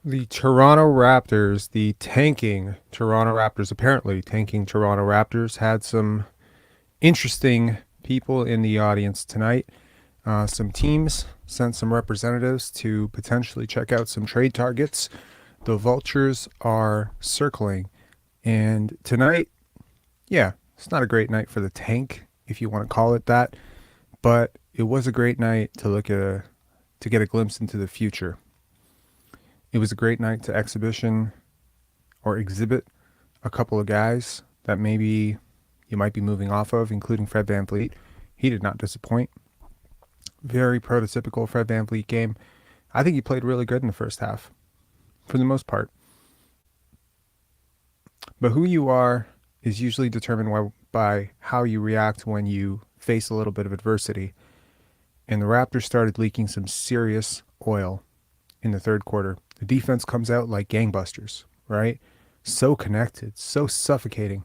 The Toronto Raptors, the tanking Toronto Raptors, apparently tanking Toronto Raptors, had some interesting people in the audience tonight. Some teams sent some representatives to potentially check out some trade targets. The Vultures are circling. And tonight, yeah, it's not a great night for the tank, if you want to call it that, but it was a great night to to get a glimpse into the future. It was a great night to exhibit a couple of guys that maybe you might be moving off of, including Fred VanVleet. He did not disappoint. Very prototypical Fred VanVleet game. I think he played really good in the first half, for the most part. But who you are is usually determined by how you react when you face a little bit of adversity. And the Raptors started leaking some serious oil in the third quarter. The defense comes out like gangbusters, right? So connected, so suffocating.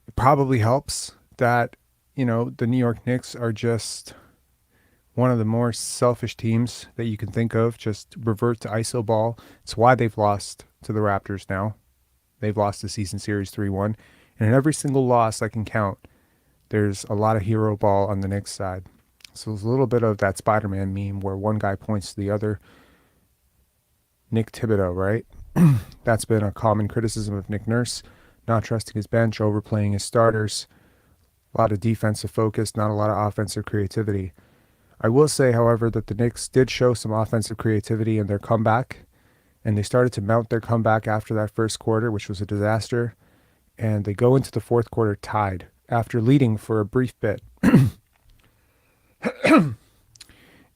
It probably helps that, the New York Knicks are just one of the more selfish teams that you can think of. Just revert to ISO ball. It's why they've lost to the Raptors now. They've lost the season series 3-1. And in every single loss I can count, there's a lot of hero ball on the Knicks side. So there's a little bit of that Spider-Man meme where one guy points to the other. Nick Thibodeau, right? That's been a common criticism of Nick Nurse, not trusting his bench, overplaying his starters. A lot of defensive focus, not a lot of offensive creativity. I will say, however, that the Knicks did show some offensive creativity in their comeback, and they started to mount their comeback after that first quarter, which was a disaster, and they go into the fourth quarter tied after leading for a brief bit.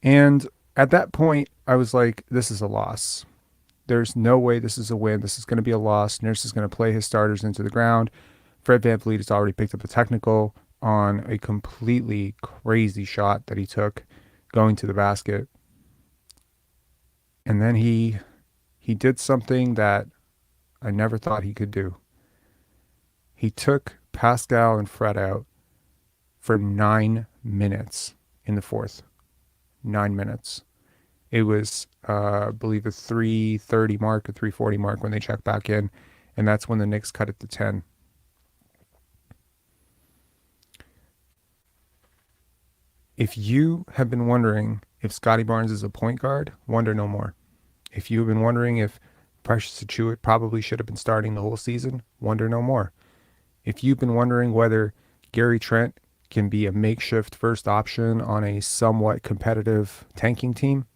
And at that point, I was like, this is a loss. There's no way this is a win. This is going to be a loss. Nurse is going to play his starters into the ground. Fred VanVleet has already picked up a technical on a completely crazy shot that he took going to the basket. And then he did something that I never thought he could do. He took Pascal and Fred out for 9 minutes in the fourth. 9 minutes. It was, I believe, a 3:30 mark, a 3:40 mark when they checked back in, and that's when the Knicks cut it to 10. If you have been wondering if Scottie Barnes is a point guard, wonder no more. If you have been wondering if Precious Achiuwa probably should have been starting the whole season, wonder no more. If you've been wondering whether Gary Trent can be a makeshift first option on a somewhat competitive tanking team,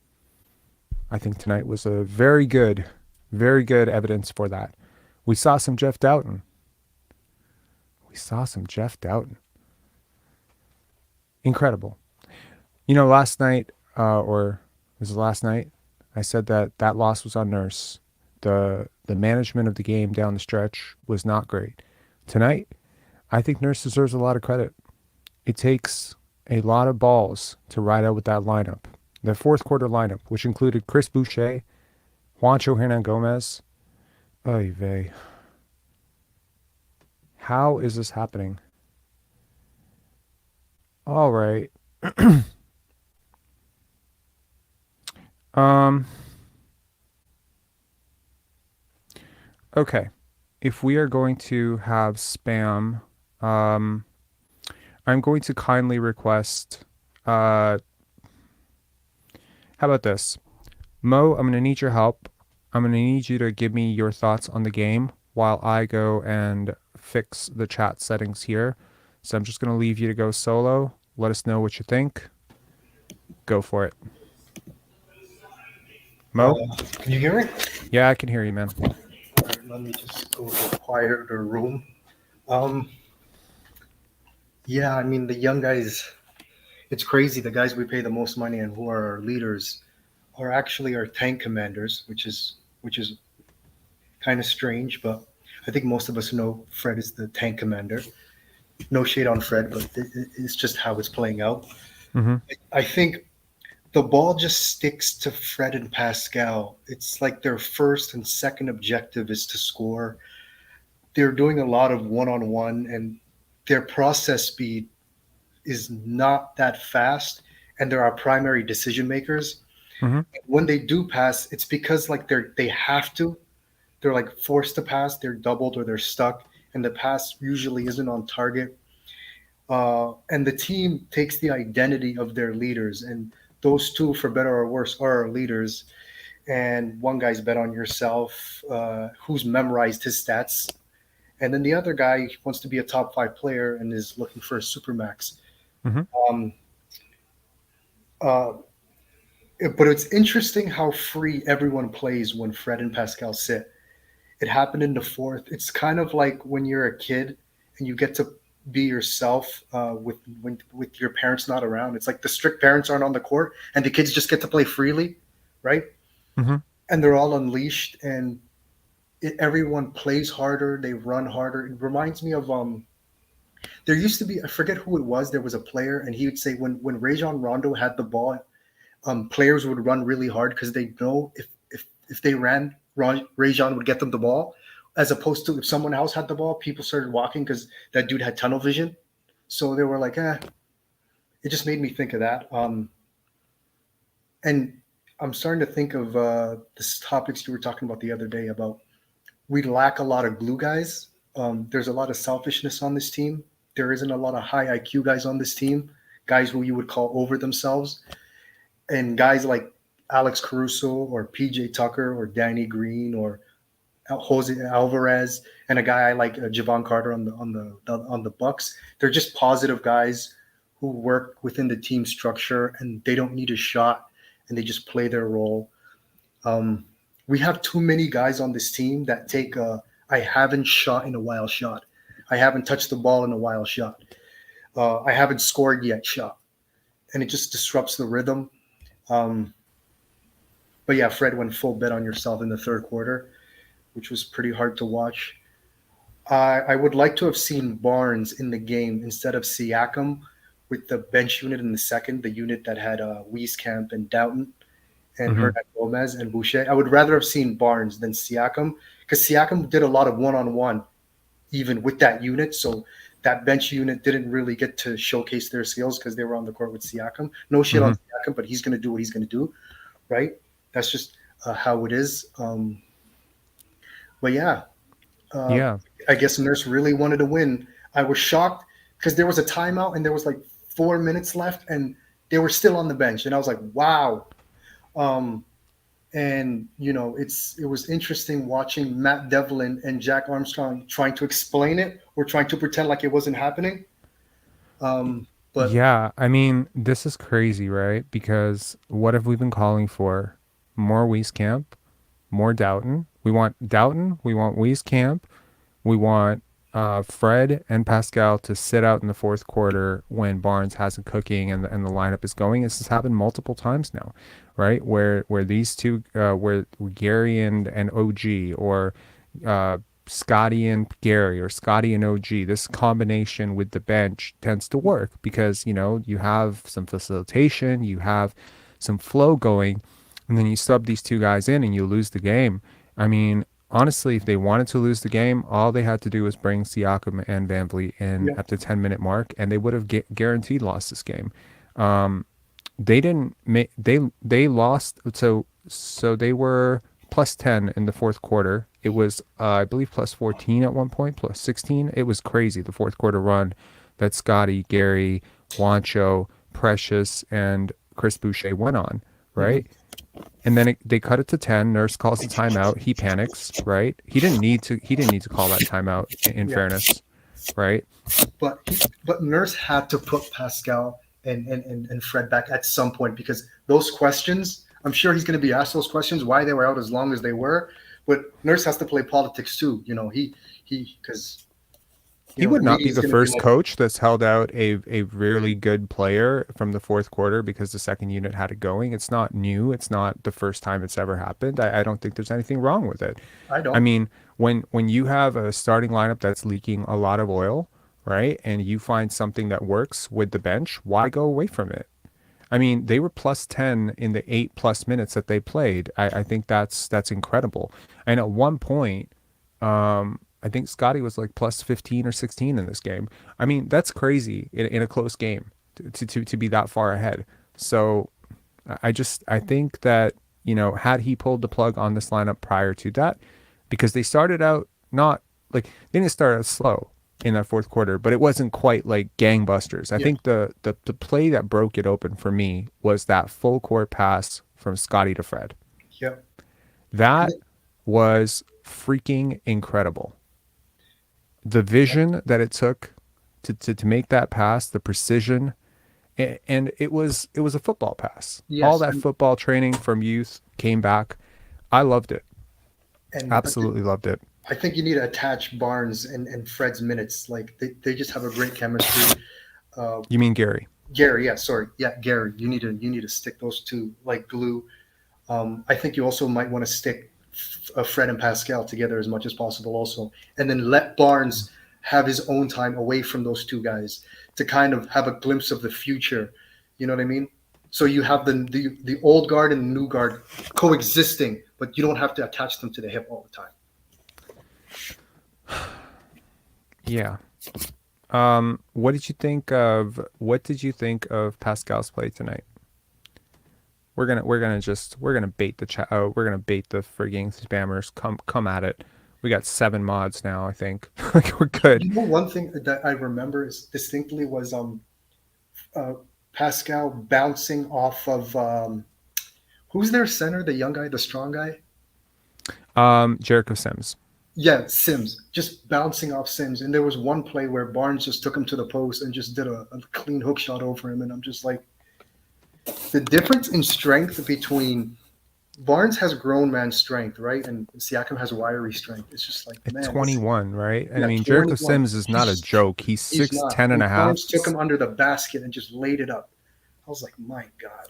I think tonight was a very good evidence for that. We saw some Jeff Doughton. Incredible. Last night, or was it last night, I said that loss was on Nurse. The management of the game down the stretch was not great. Tonight, I think Nurse deserves a lot of credit. It takes a lot of balls to ride out with that lineup. The fourth quarter lineup, which included Chris Boucher, Juancho Hernan-Gomez. Oy vey. How is this happening? All right. Okay. If we are going to have spam, I'm going to kindly request, how about this? Mo, I'm going to need your help. I'm going to need you to give me your thoughts on the game while I go and fix the chat settings here. So I'm just going to leave you to go solo. Let us know what you think. Go for it. Mo? Can you hear me? Yeah, I can hear you, man. All right, let me just go to a quieter room. Yeah, I mean, the young guys, it's crazy. The guys we pay the most money and who are our leaders are actually our tank commanders, which is kind of strange, but I think most of us know Fred is the tank commander. No shade on Fred, but it's just how it's playing out. Mm-hmm. I think the ball just sticks to Fred and Pascal. It's like their first and second objective is to score. They're doing a lot of one-on-one, and their process speed is not that fast, and they're our primary decision makers. Mm-hmm. When they do pass, it's because like they have to. They're like forced to pass. They're doubled or they're stuck, and the pass usually isn't on target. And the team takes the identity of their leaders, and those two, for better or worse, are our leaders. And one guy's bet on yourself, who's memorized his stats, and then the other guy wants to be a top five player and is looking for a supermax. Mm-hmm. Um, uh, but it's interesting how free everyone plays when Fred and Pascal sit. It happened in the fourth. It's kind of like when you're a kid and you get to be yourself with your parents not around. It's like the strict parents aren't on the court and the kids just get to play freely, right? Mm-hmm. And they're all unleashed and everyone plays harder. They run harder. It reminds me of there used to be, I forget who it was. There was a player and he would say when Rajon Rondo had the ball, players would run really hard because they know if they ran, Rajon would get them the ball, as opposed to if someone else had the ball, people started walking because that dude had tunnel vision. So they were like, it just made me think of that. And I'm starting to think of this topics you were talking about the other day about we lack a lot of glue guys. There's a lot of selfishness on this team. There isn't a lot of high IQ guys on this team, guys who you would call over themselves. And guys like Alex Caruso or PJ Tucker or Danny Green or Jose Alvarez and a guy like Javon Carter on the Bucks. They're just positive guys who work within the team structure and they don't need a shot and they just play their role. Um, we have too many guys on this team that take a I haven't shot in a while shot. I haven't touched the ball in a while shot. I haven't scored yet shot. And it just disrupts the rhythm. Um, but yeah, Fred went full bet on yourself in the third quarter, which was pretty hard to watch. I would like to have seen Barnes in the game instead of Siakam with the bench unit in the second, the unit that had Wieskamp and Doughton and Mm-hmm. Hernan Gomez and Boucher. I would rather have seen Barnes than Siakam because Siakam did a lot of one-on-one even with that unit. So that bench unit didn't really get to showcase their skills because they were on the court with Siakam. No shit on Mm-hmm. Siakam, but he's going to do what he's going to do, right? That's just how it is. But yeah, uh, Yeah. I guess Nurse really wanted to win. I was shocked because there was a timeout and there was like 4 minutes left and they were still on the bench. And I was like, wow. Um, and it was interesting watching Matt Devlin and Jack Armstrong trying to explain it or trying to pretend like it wasn't happening. But Yeah, I mean, this is crazy, right? Because what have we been calling for? More Wieskamp, more Doughton. We want Doughton, we want Wieskamp, we want Fred and Pascal to sit out in the fourth quarter when Barnes hasn't cooking and the lineup is going. This has happened multiple times now, right? Where these two, where Gary and OG or uh, Scottie and Gary or Scottie and OG, this combination with the bench tends to work because you have some facilitation, you have some flow going, and then you sub these two guys in and you lose the game. I mean, honestly, if they wanted to lose the game, all they had to do was bring Siakam and VanVleet in yeah, at the 10-minute mark, and they would have guaranteed lost this game. Um, they didn't make they lost, so they were plus 10 in the fourth quarter. It was I believe plus 14 at one point, plus 16. It was crazy, the fourth quarter run that Scottie, Gary, Juancho, Precious, and Chris Boucher went on, mhm, right? And then they cut it to 10. Nurse calls a timeout. He panics, right? He didn't need to call that timeout, in yeah. fairness, right? But Nurse had to put Pascal and Fred back at some point because those questions. I'm sure he's going to be asked those questions why they were out as long as they were. But Nurse has to play politics too. He because He the would not media be is the going to be first like, coach that's held out a really good player from the fourth quarter because the second unit had it going. It's not new. It's not the first time it's ever happened. I don't think there's anything wrong with it. I I don't. mean, when you have a starting lineup that's leaking a lot of oil, right, and you find something that works with the bench, why go away from it? I mean, they were plus 10 in the 8+ minutes that they played. I think that's incredible. And at one point, I think Scottie was like plus 15 or 16 in this game. I mean, that's crazy in a close game to be that far ahead. So I think that, had he pulled the plug on this lineup prior to that, because they started out not like they didn't start out slow in that fourth quarter, but it wasn't quite like gangbusters. I Yeah, think the play that broke it open for me was that full court pass from Scottie to Fred. yeah. And That was freaking incredible. The vision that it took to make that pass, the precision, and it was a football pass. All yes, that football training from youth came back. I loved it. and Absolutely loved it. I think you need to attach Barnes and Fred's minutes. Like they just have a great chemistry. Uh, You mean Gary? Gary, yeah, sorry, yeah, Gary. You need to stick those two like glue. I think you also might want to stick Fred and Pascal together as much as possible, also, and then let Barnes have his own time away from those two guys to kind of have a glimpse of the future. You know what I mean? So you have the old guard and the new guard coexisting, but you don't have to attach them to the hip all the time. Yeah. What did you think of Pascal's play tonight? We're gonna bait the chat. Oh, we're gonna bait the frigging spammers. Come at it. We got 7 mods now. I think like we're good. You know, one thing that I remember is distinctly was uh, Pascal bouncing off of who's their center, the young guy, the strong guy. Jericho Sims. Yeah, Sims, just bouncing off Sims. And there was one play where Barnes just took him to the post and just did a clean hook shot over him. And I'm just like, the difference in strength between Barnes has grown man strength, right? And Siakam has wiry strength. It's just like, At man, this, 21, right? I yeah, mean, Jericho 21. Sims is not a joke. He's He's six not. ten and And a half. Barnes took him under the basket and just laid it up. I was like, my God,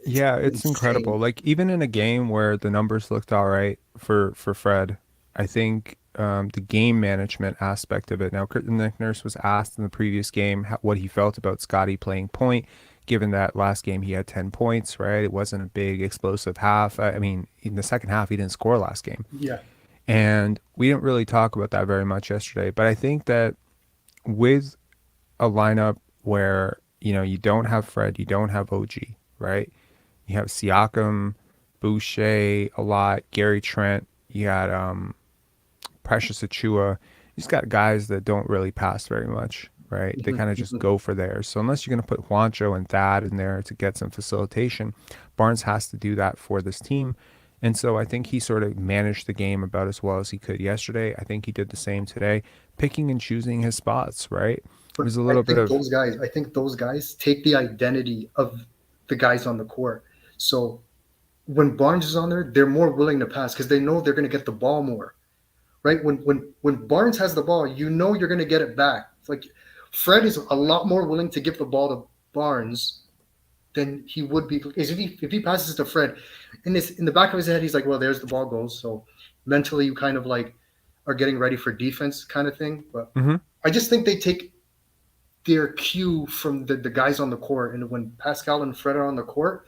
it's Yeah, it's insane. incredible. Like even in a game where the numbers looked all right for Fred, I think the game management aspect of it. Now, Nick Nurse was asked in the previous game what he felt about Scottie playing point, given that last game he had 10 points, right? It wasn't a big explosive half. I mean, in the second half, he didn't score last game. Yeah. And we didn't really talk about that very much yesterday. But I think that with a lineup where, you don't have Fred, you don't have OG, right? You have Siakam, Boucher a lot, Gary Trent. You got Precious Achua. You just got guys that don't really pass very much, right? They Mhm, kind of just mhm. go for theirs. So unless you're going to put Juancho and Thad in there to get some facilitation, Barnes has to do that for this team. And so I think he sort of managed the game about as well as he could yesterday. I think he did the same today, picking and choosing his spots, right? It But was a little bit of, I think those guys take the identity of the guys on the court. So when Barnes is on there, they're more willing to pass because they know they're going to get the ball more, right? When Barnes has the ball, you know you're going to get it back. It's like Fred is a lot more willing to give the ball to Barnes than he would be because if he passes to Fred, in the back of his head, he's like, well, there's the ball goes. So mentally, you kind of like are getting ready for defense kind of thing. But mm-hmm. I just think they take their cue from the guys on the court. And when Pascal and Fred are on the court,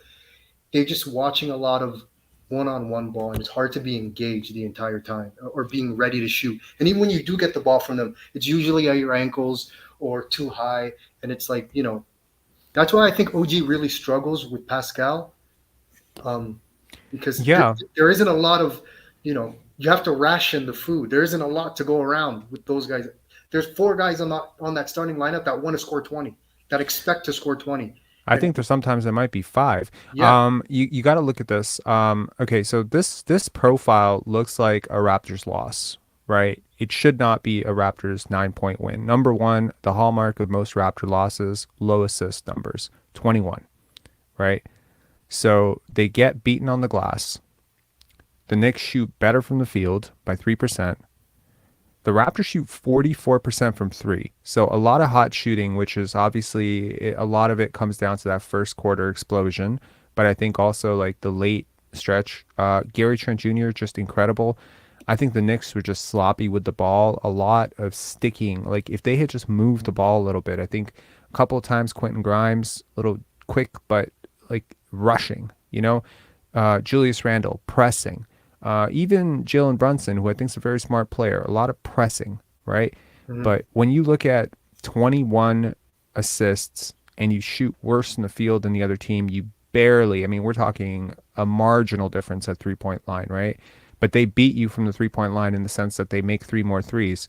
they're just watching a lot of one-on-one ball, and it's hard to be engaged the entire time or being ready to shoot. And even when you do get the ball from them, it's usually at your ankles or too high, and it's like that's why I think OG really struggles with Pascal, um, because Yeah, there isn't a lot of you have to ration the food. There isn't a lot to go around with those guys. There's four guys on that starting lineup that want to score 20, that expect to score 20, I and think there's sometimes there might be five. yeah, You got to look at this. Okay, so this profile looks like a Raptors loss, right? It should not be a Raptors 9 point win. Number one, the hallmark of most Raptor losses, low assist numbers, 21, right? So they get beaten on the glass. The Knicks shoot better from the field by 3%. The Raptors shoot 44% from three. So a lot of hot shooting, which is obviously a lot of it comes down to that first quarter explosion. But I think also like the late stretch, Gary Trent Jr. just incredible. I think the Knicks were just sloppy with the ball, a lot of sticking. Like if they had just moved the ball a little bit, I think a couple of times Quentin Grimes, a little quick, but like rushing, Julius Randle pressing. Even Jalen Brunson, who I think is a very smart player, a lot of pressing, right? mhm. But when you look at 21 assists and you shoot worse in the field than the other team, you barely. I mean, we're talking a marginal difference at 3-point line, right? But they beat you from the 3-point line in the sense that they make 3 more threes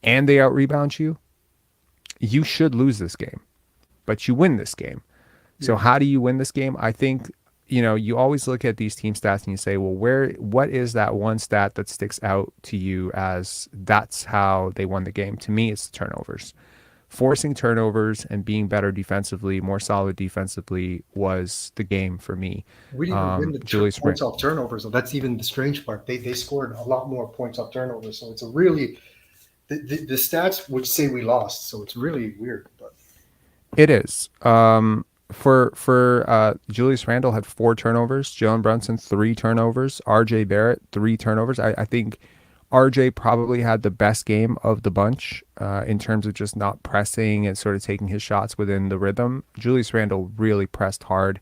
and they out rebound you. You should lose this game, but you win this game. So Yeah. how do you win this game? I think, you always look at these team stats and you say, well, what is that one stat that sticks out to you as that's how they won the game? To me, it's the turnovers. Forcing turnovers and being better defensively, more solid defensively was the game for me. We didn't even win the Julius points Rand- off turnovers. So that's even the strange part. They scored a lot more points off turnovers. So it's a really the stats would say we lost. So it's really weird. But It is. For Julius Randle had 4 turnovers, Jalen Brunson 3 turnovers, RJ Barrett 3 turnovers. I think RJ probably had the best game of the bunch in terms of just not pressing and sort of taking his shots within the rhythm. Julius Randle really pressed hard.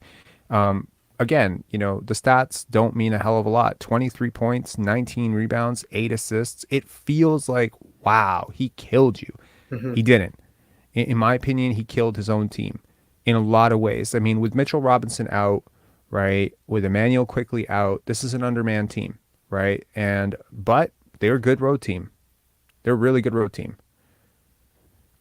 Again, the stats don't mean a hell of a lot. 23 points, 19 rebounds, 8 assists. It feels like, wow, he killed you. Mhm. He didn't. In my opinion, he killed his own team in a lot of ways. I mean, with Mitchell Robinson out, right, with Emmanuel quickly out, this is an undermanned team, right? But they're a good road team. They're a really good road team.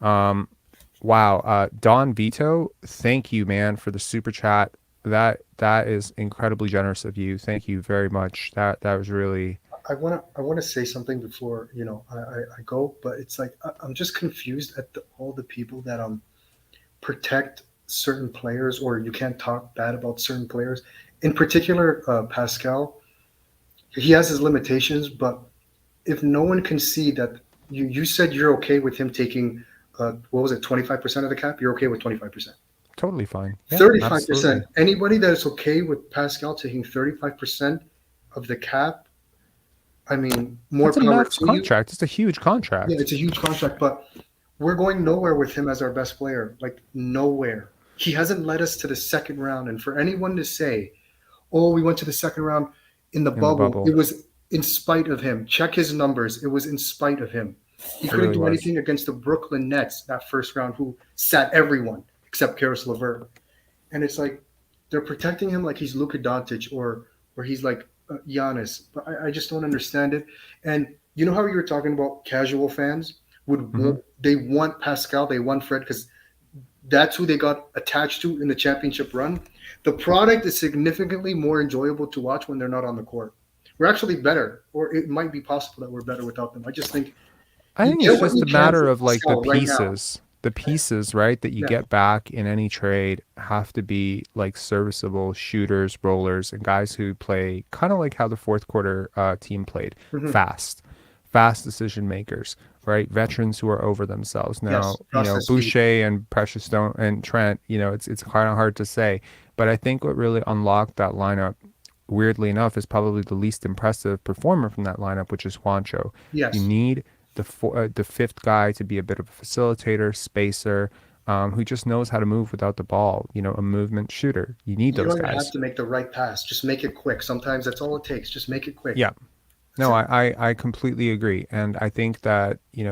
Wow. Don Vito, thank you, man, for the super chat. That is incredibly generous of you. Thank you very much. That was really. I wanna say something before I go, but it's like I'm just confused at all the people that protect certain players, or you can't talk bad about certain players. In particular, Pascal, he has his limitations, but if no one can see that, you said you're okay with him taking what was it, 25% of the cap? You're okay with 25%. Totally fine. Yeah, 35%. absolutely. Anybody that is okay with Pascal taking 35% of the cap, I mean, more That's a power max to you. contract. It's a huge Yeah, contract. it's a huge contract, but we're going nowhere with him as our best player. Like nowhere. He hasn't led us to the second round. And for anyone to say, "Oh, we went to the second round in the In the bubble," it bubble. was in spite of him. Check his numbers. It was in spite of him. He It couldn't really do was. anything against the Brooklyn Nets that first round, who sat everyone except Karis LeVert. And it's like they're protecting him like he's Luka Doncic, or he's like Giannis. But I just don't understand it. And you know how you were talking about casual fans Hmm. they want Pascal, they want Fred because that's who they got attached to in the championship run. The product is significantly more enjoyable to watch when they're not on the court. We're actually better, or it might be possible that we're better without them. I just think I you think it's get what just you a can matter for of like Pascal right now. the pieces, right, that you Yeah. get back in any trade have to be like serviceable shooters, rollers, and guys who play kind of like how the fourth quarter team played, Mhm. fast decision makers, right? Veterans who are over themselves. Now, Yes. Process speed. Boucher and Precious Stone and Trent, it's kind of hard to say, but I think what really unlocked that lineup, weirdly enough, is probably the least impressive performer from that lineup, which is Juancho. You Yes. need the fifth guy to be a bit of a facilitator, spacer, who just knows how to move without the ball. A movement shooter. You need You those don't even have guys. to make the right pass. Just make it quick. Sometimes that's all it takes. Just make it quick. Yeah. That's No, it. I completely agree, and I think that you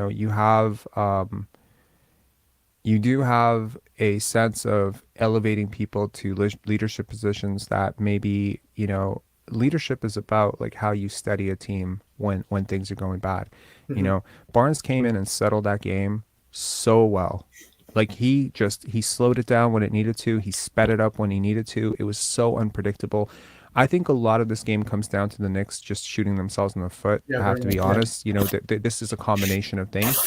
do have a sense of elevating people to leadership positions that maybe leadership is about like how you steady a team when things are going bad. Mhm. Barnes came in and settled that game so well. Like he slowed it down when it needed to. He sped it up when he needed to. It was so unpredictable. I think a lot of this game comes down to the Knicks just shooting themselves in the foot. Yeah, I have very to much. be Yeah. honest. This is a combination of things,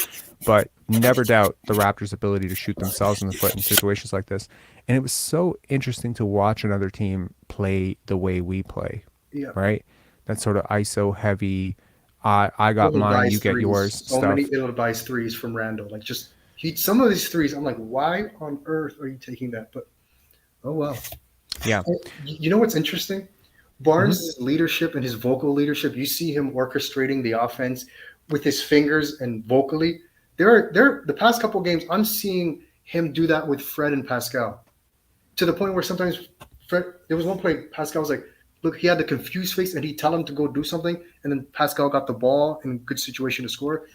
but never doubt the Raptors' ability to shoot themselves in the foot in situations like this. And it was so interesting to watch another team play the way we play, Yeah. right? That sort of ISO heavy, I got mine, you Ill-advised get threes. yours So many stuff. ill-advised threes from Randall. Like just some of these threes, I'm like, why on earth are you taking that? But oh well. Yeah. You know what's interesting? Hmm. Barnes' leadership and his vocal leadership. You see him orchestrating the offense with his fingers and vocally. The past couple games, I'm seeing him do that with Fred and Pascal to the point where sometimes Fred. There was one play Pascal was like, look, he had the confused face, and he'd tell him to go do something, and then Pascal got the ball in good situation to score.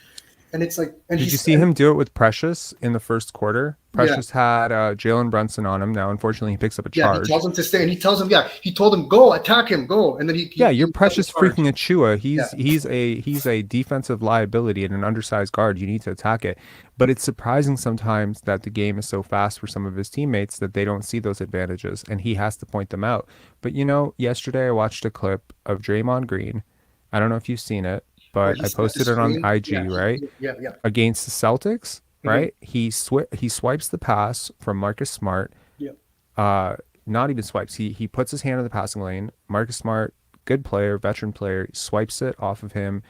And it's like, and Did you he's, see and him do it with Precious in the first quarter? yeah, Precious had Jalen Brunson on him. Now, unfortunately, he picks up a yeah, he charge. tells him to stay, and he tells him, yeah, he told him go attack him, go, and then Yeah, you're he doesn't Precious charge. freaking Achua. Yeah, He's a defensive liability and an undersized guard. You need to attack it. But it's surprising sometimes that the game is so fast for some of his teammates that they don't see those advantages, and he has to point them out. But yesterday I watched a clip of Draymond Green. I don't know if you've seen it, where but he I snapped the posted it on screen. Yeah, IG, right? yeah, yeah. Against the Celtics, Hmm. right? He swipes the pass from Marcus Smart. Yeah, Uh, Not even swipes. He puts his hand in the passing lane. Marcus Smart, good player, veteran player, swipes it off of him.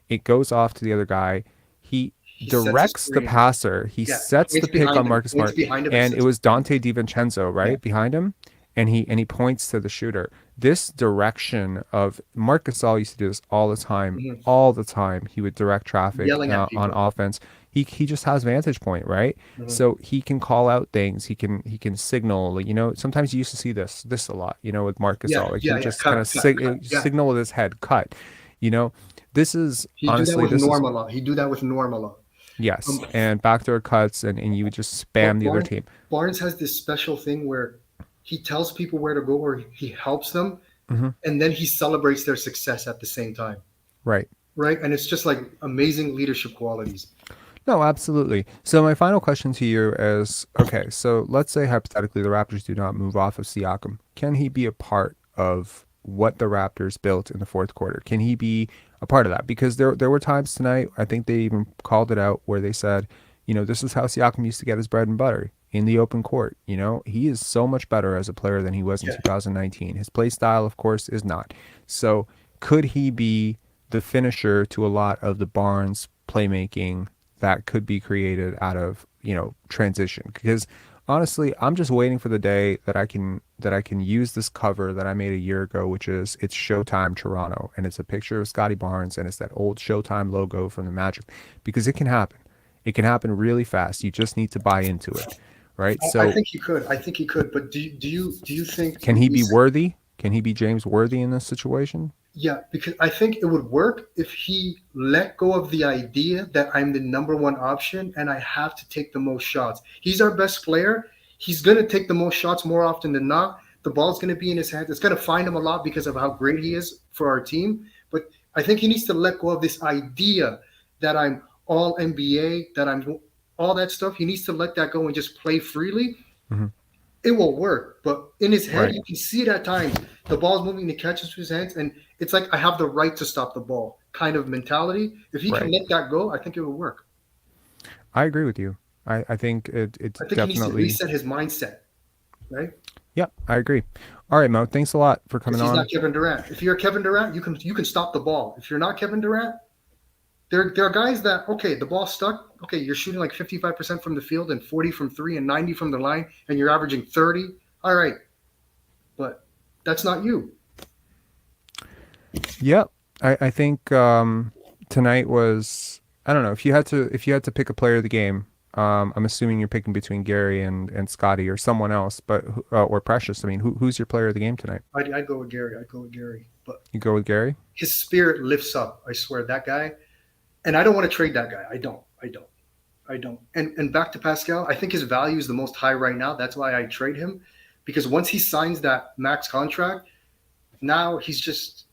It goes off to the other guy. He he sets a directs the screen. passer. He Yeah, sets the points pick behind on him, Marcus points Smart, behind him, and and it sets. was Dante DiVincenzo Yeah, right behind him, and he points to the shooter. This direction of Marcus all used to do this all the time, hmm, all the time. He would direct traffic yelling at on people. offense. He just has vantage point, right? Hmm. So he can call out things. He can signal. Like, sometimes you used to see this a lot. With Marcus Yeah, all, like he yeah, would yeah. just kind Cut, of cut, cut. Yeah, signal with his head, cut. You know, this is he do that honestly with this is Norm a lot. He do that with Norm a lot. yes, Um, and backdoor cuts, and you would just spam but the other team. Barnes has this special thing where he tells people where to go, or he helps them, Hmm. and then he celebrates their success at the same time, Right. right? And it's just like amazing leadership qualities. No, absolutely. So my final question to you is, okay, so let's say hypothetically the Raptors do not move off of Siakam. Can he be a part of what the Raptors built in the fourth quarter? Can he be a part of that? Because there were times tonight, I think they even called it out where they said, this is how Siakam used to get his bread and butter in the open court. He is so much better as a player than he was in Yeah, 2019. His play style, of course, is not. So could he be the finisher to a lot of the Barnes playmaking that could be created out of transition? Because honestly, I'm just waiting for the day that I can use this cover that I made a year ago, which is it's Showtime Toronto, and it's a picture of Scottie Barnes, and it's that old Showtime logo from the Magic, because it can happen. It can happen really fast. You just need to buy into it, right? I So think he could. I think he could. But do you think can he be worthy? Can he be James Worthy in this situation? Yeah, because I think it would work if he let go of the idea that I'm the number one option and I have to take the most shots. He's our best player. He's going to take the most shots more often than not. The ball's going to be in his hands. It's going to find him a lot because of how great he is for our team. But I think he needs to let go of this idea that I'm all NBA, that I'm all that stuff. He needs to let that go and just play freely. Hmm. It will work, but in his head, Right, you can see it at times. The ball's moving, he catches to his hands, and it's like I have the right to stop the ball kind of mentality. If he can right. let that go, I think it will work. I agree with you. I think it's I think he needs to definitely. reset his mindset, right? Yeah, I agree. All right, Mo. Thanks a lot for Because coming he's not on. Kevin Durant. If you're Kevin Durant, you can stop the ball. If you're not Kevin Durant, there are guys that okay, the ball's stuck. Okay, you're shooting like 55% from the field and 40 from three and 90 from the line, and you're averaging 30. All right, but that's not you. Yep. I think tonight was, I don't know, if you had to pick a player of the game. I'm assuming you're picking between Gary and Scottie or someone else, but or Precious. I mean, who's your player of the game tonight? I'd go with Gary. I'd go with Gary, but You go with Gary? his spirit lifts up. I swear that guy, and I don't want to trade that guy. I don't. I don't. I don't. And back to Pascal, I think his value is the most high right now. That's why I trade him, because once he signs that max contract, now he's just.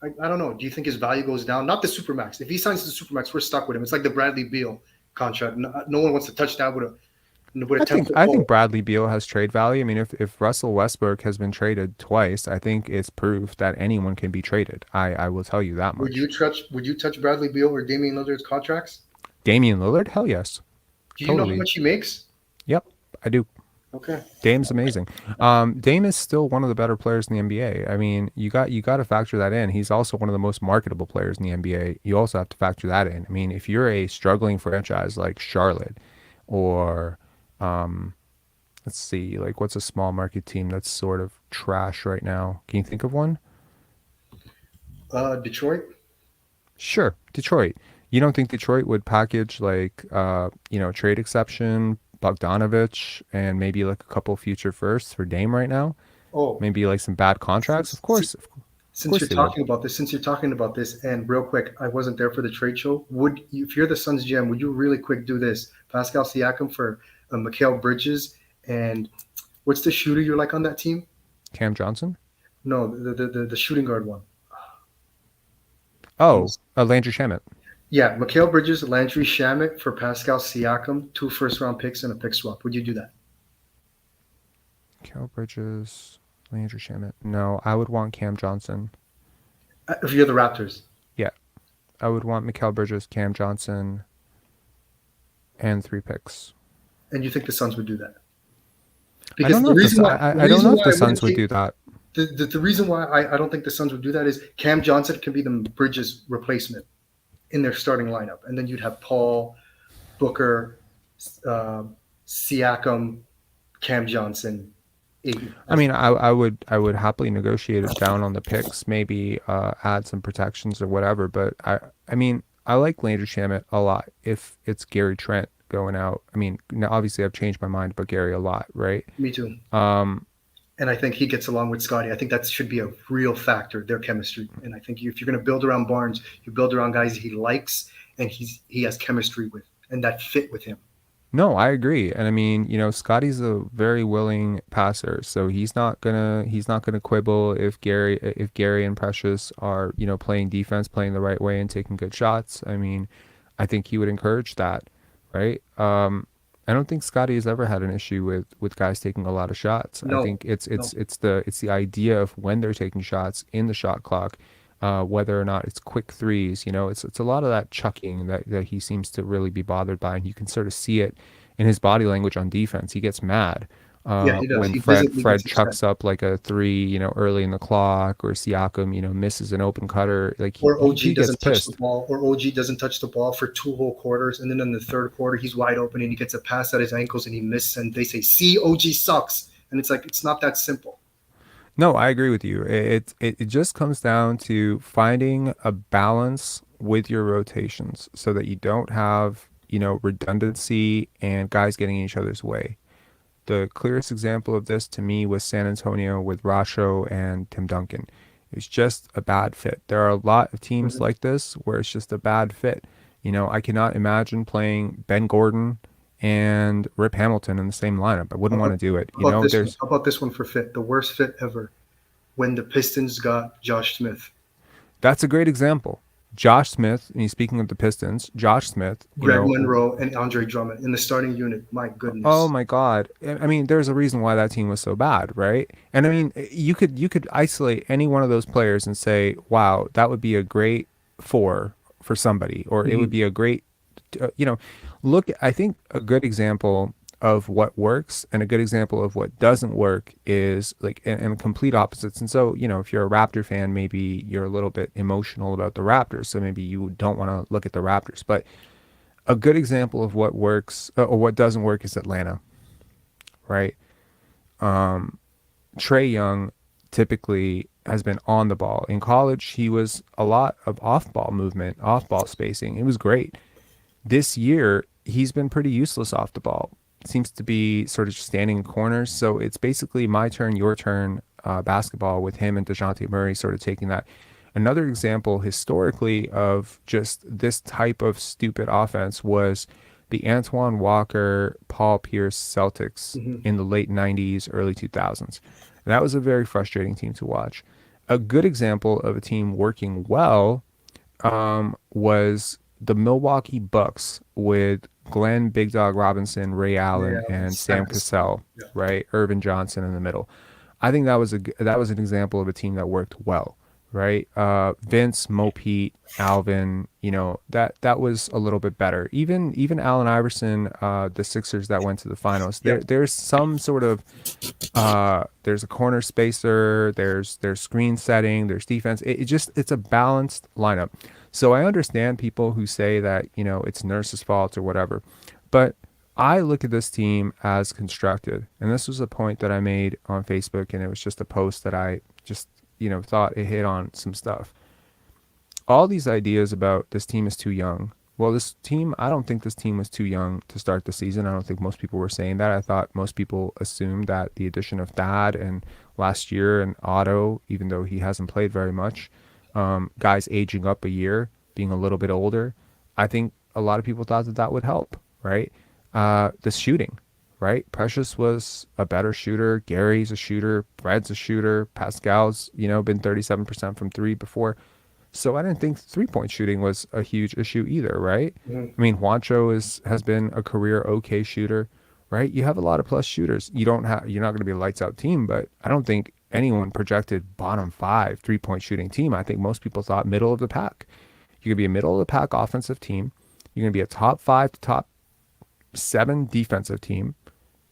I don't know. Do you think his value goes down? Not the supermax. If he signs the supermax, we're stuck with him. It's like the Bradley Beal contract. No one wants to touch that with a I 10 think foot I pole. think Bradley Beal has trade value. I mean, if Russell Westbrook has been traded twice, I think it's proof that anyone can be traded. I will tell you that much. Would you touch Bradley Beal or Damian Lillard's contracts? Damian Lillard? Hell yes. Do you know how Totally. much he makes? Yep, I do. Okay. Dame's amazing. Dame is still one of the better players in the NBA. I mean, you got to factor that in. He's also one of the most marketable players in the NBA. You also have to factor that in. I mean, if you're a struggling franchise like Charlotte, or um, let's see, like what's a small market team that's sort of trash right now? Can you think of one? Detroit. Sure, Detroit. You don't think Detroit would package like trade exception, Bogdanovich, and maybe like a couple future firsts for Dame right now? Oh, Maybe like some bad see, contracts? Of see, course. Of course they would. Since you're talking about this, and real quick, I wasn't there for the trade show. Would you, if you're the Suns GM, would you really quick do this? Pascal Siakam for Mikal Bridges, and what's the shooter you like on that team? Cam Johnson? No, the shooting guard one. Oh, Landry Shamet. Yeah, Mikal Bridges, Landry Shamet for Pascal Siakam, 2 first-round picks and a pick swap. Would you do that? Cal Bridges, Landry Shamet. No, I would want Cam Johnson. If you're the Raptors. Yeah, I would want Mikal Bridges, Cam Johnson, and 3 picks. And you think the Suns would do that? I don't know if the Suns would do that. The reason why I don't think the Suns would do that is Cam Johnson can be the Bridges replacement in their starting lineup. And then you'd have Paul, Booker, Siakam, Cam Johnson, Ayton. I mean, I would happily negotiate it down on the picks, maybe add some protections or whatever. But I mean, I like Landry Shamet a lot if it's Gary Trent going out. I mean, now obviously I've changed my mind about Gary a lot, right? Me too. And I think he gets along with Scottie. I think that should be a real factor, their chemistry. And I think if you're going to build around Barnes, you build around guys he likes and he has chemistry with and that fit with him. No, I agree. And I mean, you know, Scottie's a very willing passer, so he's not gonna quibble if Gary and Precious are, you know, playing defense, playing the right way and taking good shots. I mean, I think he would encourage that, right? I don't think Scottie has ever had an issue with guys taking a lot of shots. No, I think it's the idea of when they're taking shots in the shot clock, whether or not it's quick threes. You know, it's a lot of that chucking that he seems to really be bothered by, and you can sort of see it in his body language on defense. He gets mad he does. when Fred chucks up like a 3, you know, early in the clock, or Siakam, you know, misses an open cutter. Like or OG he doesn't gets touch the ball, or OG doesn't touch the ball for 2 whole quarters, and then in the third quarter he's wide open and he gets a pass at his ankles and he misses, and they say, "See, OG sucks," and it's like it's not that simple. No, I agree with you. It just comes down to finding a balance with your rotations so that you don't have, you know, redundancy and guys getting in each other's way. The clearest example of this to me was San Antonio with Rasho and Tim Duncan. It was just a bad fit. There are a lot of teams like this where it's just a bad fit. You know, I cannot imagine playing Ben Gordon and Rip Hamilton in the same lineup. I wouldn't want to do it. You know, how about this one for fit? The worst fit ever. When the Pistons got Josh Smith. That's a great example. Josh Smith, and speaking of the Pistons, Josh Smith, Greg Monroe, and Andre Drummond in the starting unit. My goodness. Oh my God. I mean, there's a reason why that team was so bad, right? And I mean, you could isolate any one of those players and say, wow, that would be a great 4 for somebody, or it would be a great, you know, look, I think a good example of what works and a good example of what doesn't work is like and complete opposites. And so, you know, if you're a Raptor fan, maybe you're a little bit emotional about the Raptors, so maybe you don't want to look at the Raptors. But a good example of what works or what doesn't work is Atlanta, right? Trae Young typically has been on the ball. In college, he was a lot of off-ball movement, off-ball spacing. It was great. This year, he's been pretty useless off the ball. Seems to be sort of just standing in corners. So it's basically my turn, your turn basketball with him and DeJounte Murray sort of taking that. Another example historically of just this type of stupid offense was the Antoine Walker, Paul Pierce Celtics in the late 90s, early 2000s. And that was a very frustrating team to watch. A good example of a team working well was the Milwaukee Bucks with Glenn Big Dog Robinson, Ray Allen, and Sam Cassell, right? Irvin Johnson in the middle. I think that was an example of a team that worked well, right? Vince, Mo Pete, Alvin, you know, that was a little bit better. Even Allen Iverson, the Sixers that went to the finals. There's some sort of there's a corner spacer, there's screen setting, there's defense. It's a balanced lineup. So I understand people who say that, you know, it's Nurse's fault or whatever, but I look at this team as constructed. And this was a point that I made on Facebook, and it was just a post that I just, you know, thought it hit on some stuff. All these ideas about this team is too young, Well, this team, I don't think this team was too young to start the season. I don't think most people were saying that. I thought most people assumed that the addition of Thad and last year and Otto, even though he hasn't played very much, guys aging up a year, being a little bit older, I think a lot of people thought that that would help, right? The shooting, right? Precious was a better shooter. Gary's a shooter. Fred's a shooter. Pascal's, been 37% from three before. So I didn't think 3-point shooting was a huge issue either, right? Mhm. I mean, Juancho has been a career okay shooter, right? You have a lot of plus shooters. You're not going to be a lights out team, but I don't think anyone projected bottom 5 3-point shooting team. I think most people thought middle of the pack. You're going to be a middle of the pack offensive team. You're going to be a top 5 to top 7 defensive team,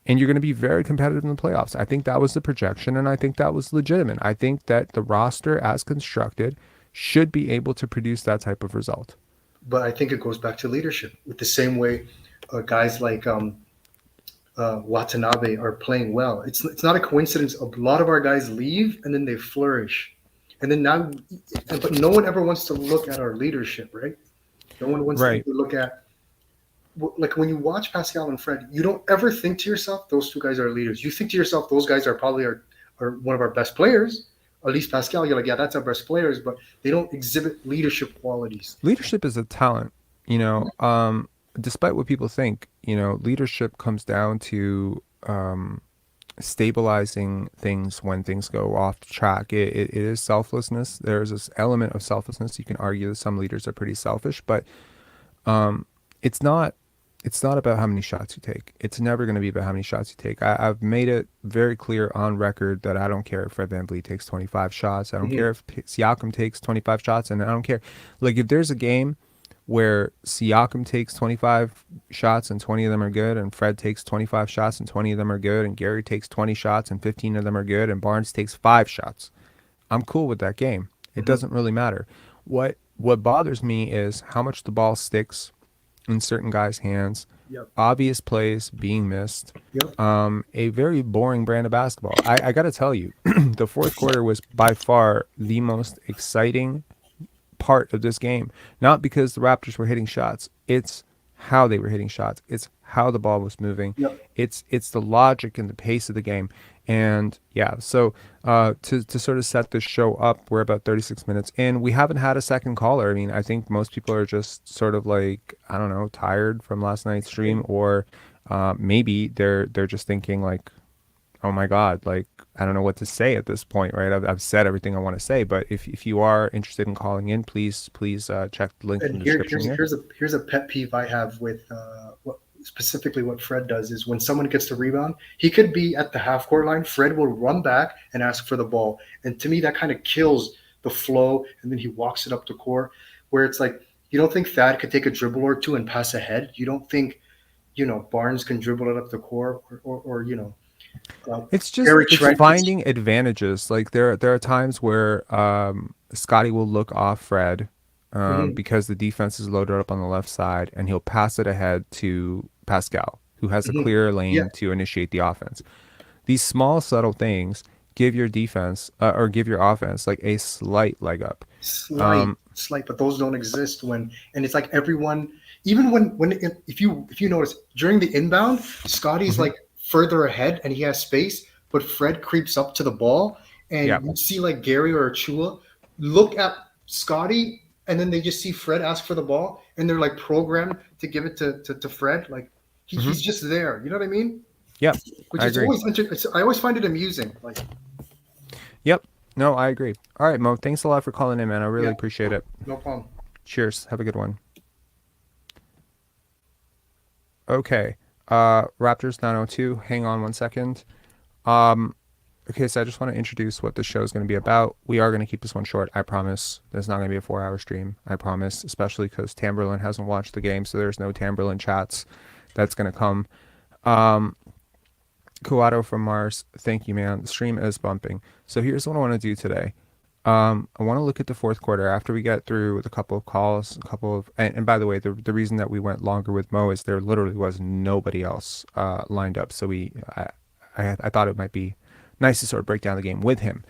and you're going to be very competitive in the playoffs. I think that was the projection, and I think that was legitimate. I think that the roster as constructed should be able to produce that type of result. But I think it goes back to leadership. With the same way, guys like Watanabe are playing well. It's not a coincidence. A lot of our guys leave and then they flourish, and then now, but no one ever wants to look at our leadership, right? No one wants to Right. look at, like, when you watch Pascal and Fred, you don't ever think to yourself those two guys are leaders. You think to yourself those guys are probably are one of our best players. At least Pascal, you're like, yeah, that's our best players, but they don't exhibit leadership qualities. Leadership is a talent, despite what people think, leadership comes down to stabilizing things when things go off track. It is selflessness. There's this element of selflessness. You can argue that some leaders are pretty selfish, but it's not it's not about how many shots you take. It's never going to be about how many shots you take. I've made it very clear on record that I don't care if Fred VanVleet takes 25 shots. I don't Mhm. care if Siakam takes 25 shots, and I don't care. Like, if there's a game where Siakam takes 25 shots and 20 of them are good, and Fred takes 25 shots and 20 of them are good, and Gary takes 20 shots and 15 of them are good, and Barnes takes 5 shots, I'm cool with that game. It Mhm. doesn't really matter. What bothers me is how much the ball sticks in certain guys' hands, Yep. obvious plays being missed, Yep. a very boring brand of basketball. I got to tell you, the fourth quarter was by far the most exciting part of this game. Not because the Raptors were hitting shots, it's how they were hitting shots. It's how the ball was moving. Yep. It's the logic and the pace of the game. And yeah, so to sort of set this show up, we're about 36 minutes in. We haven't had a second caller. I mean, I think most people are just sort of like, I don't know, tired from last night's stream, or maybe they're just thinking like, oh my God, like, I don't know what to say at this point, right? I've said everything I want to say, but if you are interested in calling in, please check the link in And the description here. here's a pet peeve I have with specifically what Fred does is when someone gets the rebound, he could be at the half court line. Fred will run back and ask for the ball, and to me that kind of kills the flow. And then he walks it up the court, where it's like, you don't think Thad could take a dribble or two and pass ahead? You don't think, Barnes can dribble it up the court, or uh, Gary It's Trent? finding advantages. Like, there are times where Scottie will look off Fred Mhm. because the defense is loaded up on the left side, and he'll pass it ahead to Pascal, who has a Mhm. clear Yeah, lane to initiate the offense. These small subtle things give your defense or give your offense like a slight leg up. slight, slight, but those don't exist when, and it's like everyone, even when if you notice during the inbound, Scotty's Mhm. like further ahead and he has space, but Fred creeps up to the ball, Yeah. and you see like Gary or Chua look at Scotty, and then they just see Fred ask for the ball, and they're like programmed to give it to Fred, like Hmm. he's just there. You know what I mean? Yep. Which I is agree. always I always find it amusing. Like, Yep. No, I agree. All right, Mo. Thanks a lot for calling in, man. I really yeah, appreciate it. no problem. Cheers. Have a good one. Okay. Raptors 902. Hang on one second. Um, okay, so I just want to introduce what the show is going to be about. We are going to keep this one short. I promise. There's not going to be a 4-hour stream. I promise, especially because Tamberlin hasn't watched the game, so there's no Tamberlin chats. That's going to come. Um, Kuato from Mars, thank you, man. The stream is bumping. So here's what I want to do today. I want to look at the fourth quarter after we get through with a couple of calls, and by the way, the reason that we went longer with Mo is there literally was nobody else lined up. So I thought it might be nice to sort of break down the game with him.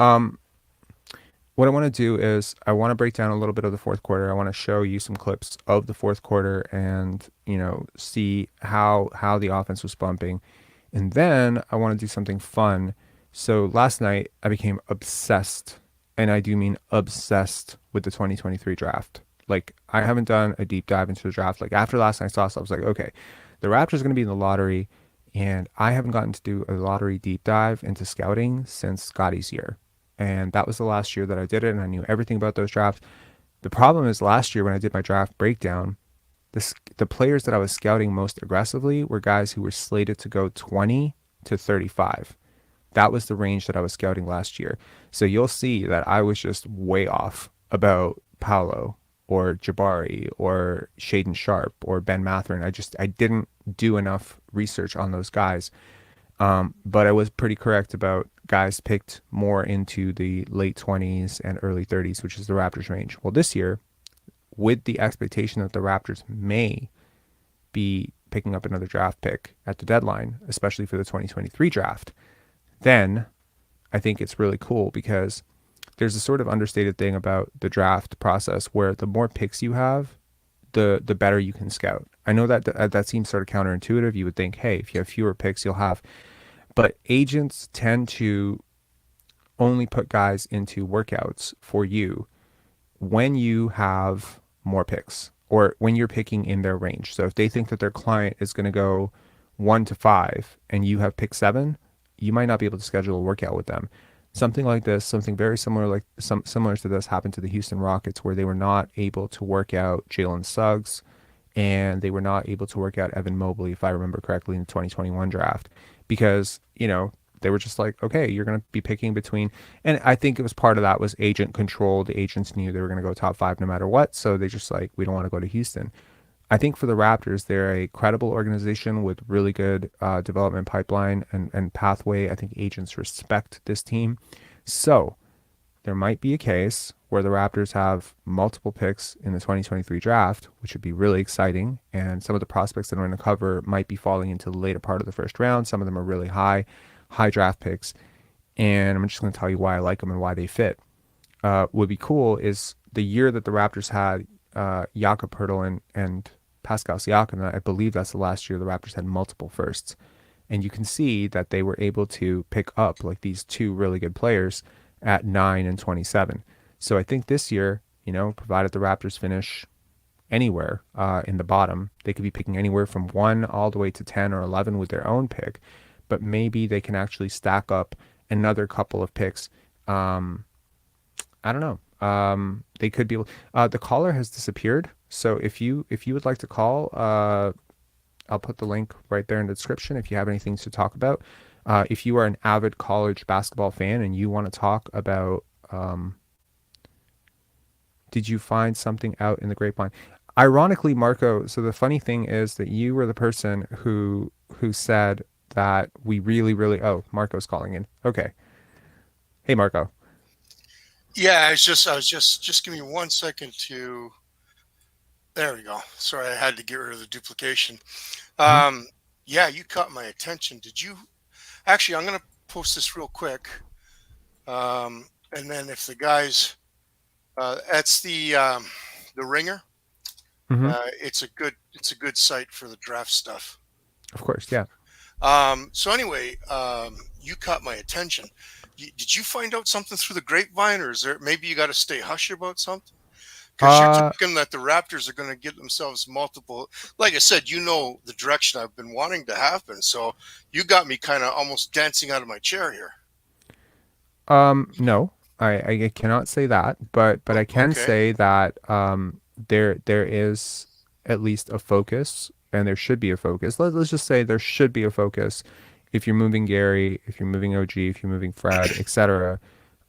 Um, what I want to do is I want to break down a little bit of the fourth quarter. I want to show you some clips of the fourth quarter and, see how the offense was bumping. And then I want to do something fun. So last night I became obsessed, and I do mean obsessed with the 2023 draft. Like I haven't done a deep dive into the draft. Like after last night's toss, I was like, okay, the Raptors are going to be in the lottery, and I haven't gotten to do a lottery deep dive into scouting since Scottie's year. And that was the last year that I did it, and I knew everything about those drafts. The problem is last year when I did my draft breakdown, the players that I was scouting most aggressively were guys who were slated to go 20 to 35. That was the range that I was scouting last year. So you'll see that I was just way off about Paolo or Jabari or Shaden Sharp or Ben Mathurin. I didn't do enough research on those guys. But I was pretty correct about guys picked more into the late 20s and early 30s, which is the Raptors range. Well, this year, with the expectation that the Raptors may be picking up another draft pick at the deadline, especially for the 2023 draft, then I think it's really cool because there's a sort of understated thing about the draft process where the more picks you have, the better you can scout. I know that seems sort of counterintuitive. You would think, hey, if you have fewer picks, you'll have, but agents tend to only put guys into workouts for you when you have more picks or when you're picking in their range. So if they think that their client is going to go 1 to 5 and you have pick 7, you might not be able to schedule a workout with them. Something like this, something very similar, like similar to this, happened to the Houston Rockets, where they were not able to work out Jalen Suggs, and they were not able to work out Evan Mobley, if I remember correctly, in the 2021 draft, because they were just like, okay, you're going to be picking between, and I think it was part of that was agent control. The agents knew they were going to go top 5 no matter what, so they just like, we don't want to go to Houston. I think for the Raptors, they're a credible organization with really good development pipeline and pathway. I think agents respect this team. So there might be a case where the Raptors have multiple picks in the 2023 draft, which would be really exciting. And some of the prospects that I'm going to cover might be falling into the later part of the first round. Some of them are really high draft picks. And I'm just going to tell you why I like them and why they fit. Would be cool is the year that the Raptors had Jakob Poeltl and Pascal Siakam. I believe that's the last year the Raptors had multiple firsts. And you can see that they were able to pick up like these two really good players at 9 and 27. So I think this year, provided the Raptors finish anywhere in the bottom, they could be picking anywhere from 1 all the way to 10 or 11 with their own pick. But maybe they can actually stack up another couple of picks. I don't know. They could be. The caller has disappeared. So if you would like to call, I'll put the link right there in the description if you have anything to talk about. If you are an avid college basketball fan and you want to talk about, did you find something out in the grapevine? Ironically, Marco. So the funny thing is that you were the person who said that we really, really. Oh, Marco's calling in. Okay. Hey, Marco. Yeah, I was just give me 1 second to. There we go. Sorry, I had to get rid of the duplication. Mhm. Um, yeah, you caught my attention. Did you? Actually, I'm gonna post this real quick, and then if the guys, that's the Ringer. Mhm. It's a good site for the draft stuff. Of course. Yeah. So anyway, you caught my attention. Did you find out something through the grapevine, or is there maybe you got to stay hush about something? Because you're Uh, talking that the Raptors are going to get themselves multiple. Like I said, the direction I've been wanting to happen. So you got me kind of almost dancing out of my chair here. no, I cannot say that, but I can Okay. say that there is at least a focus, and there should be a focus. Let's just say there should be a focus if you're moving Gary, if you're moving OG, if you're moving Fred, etc.,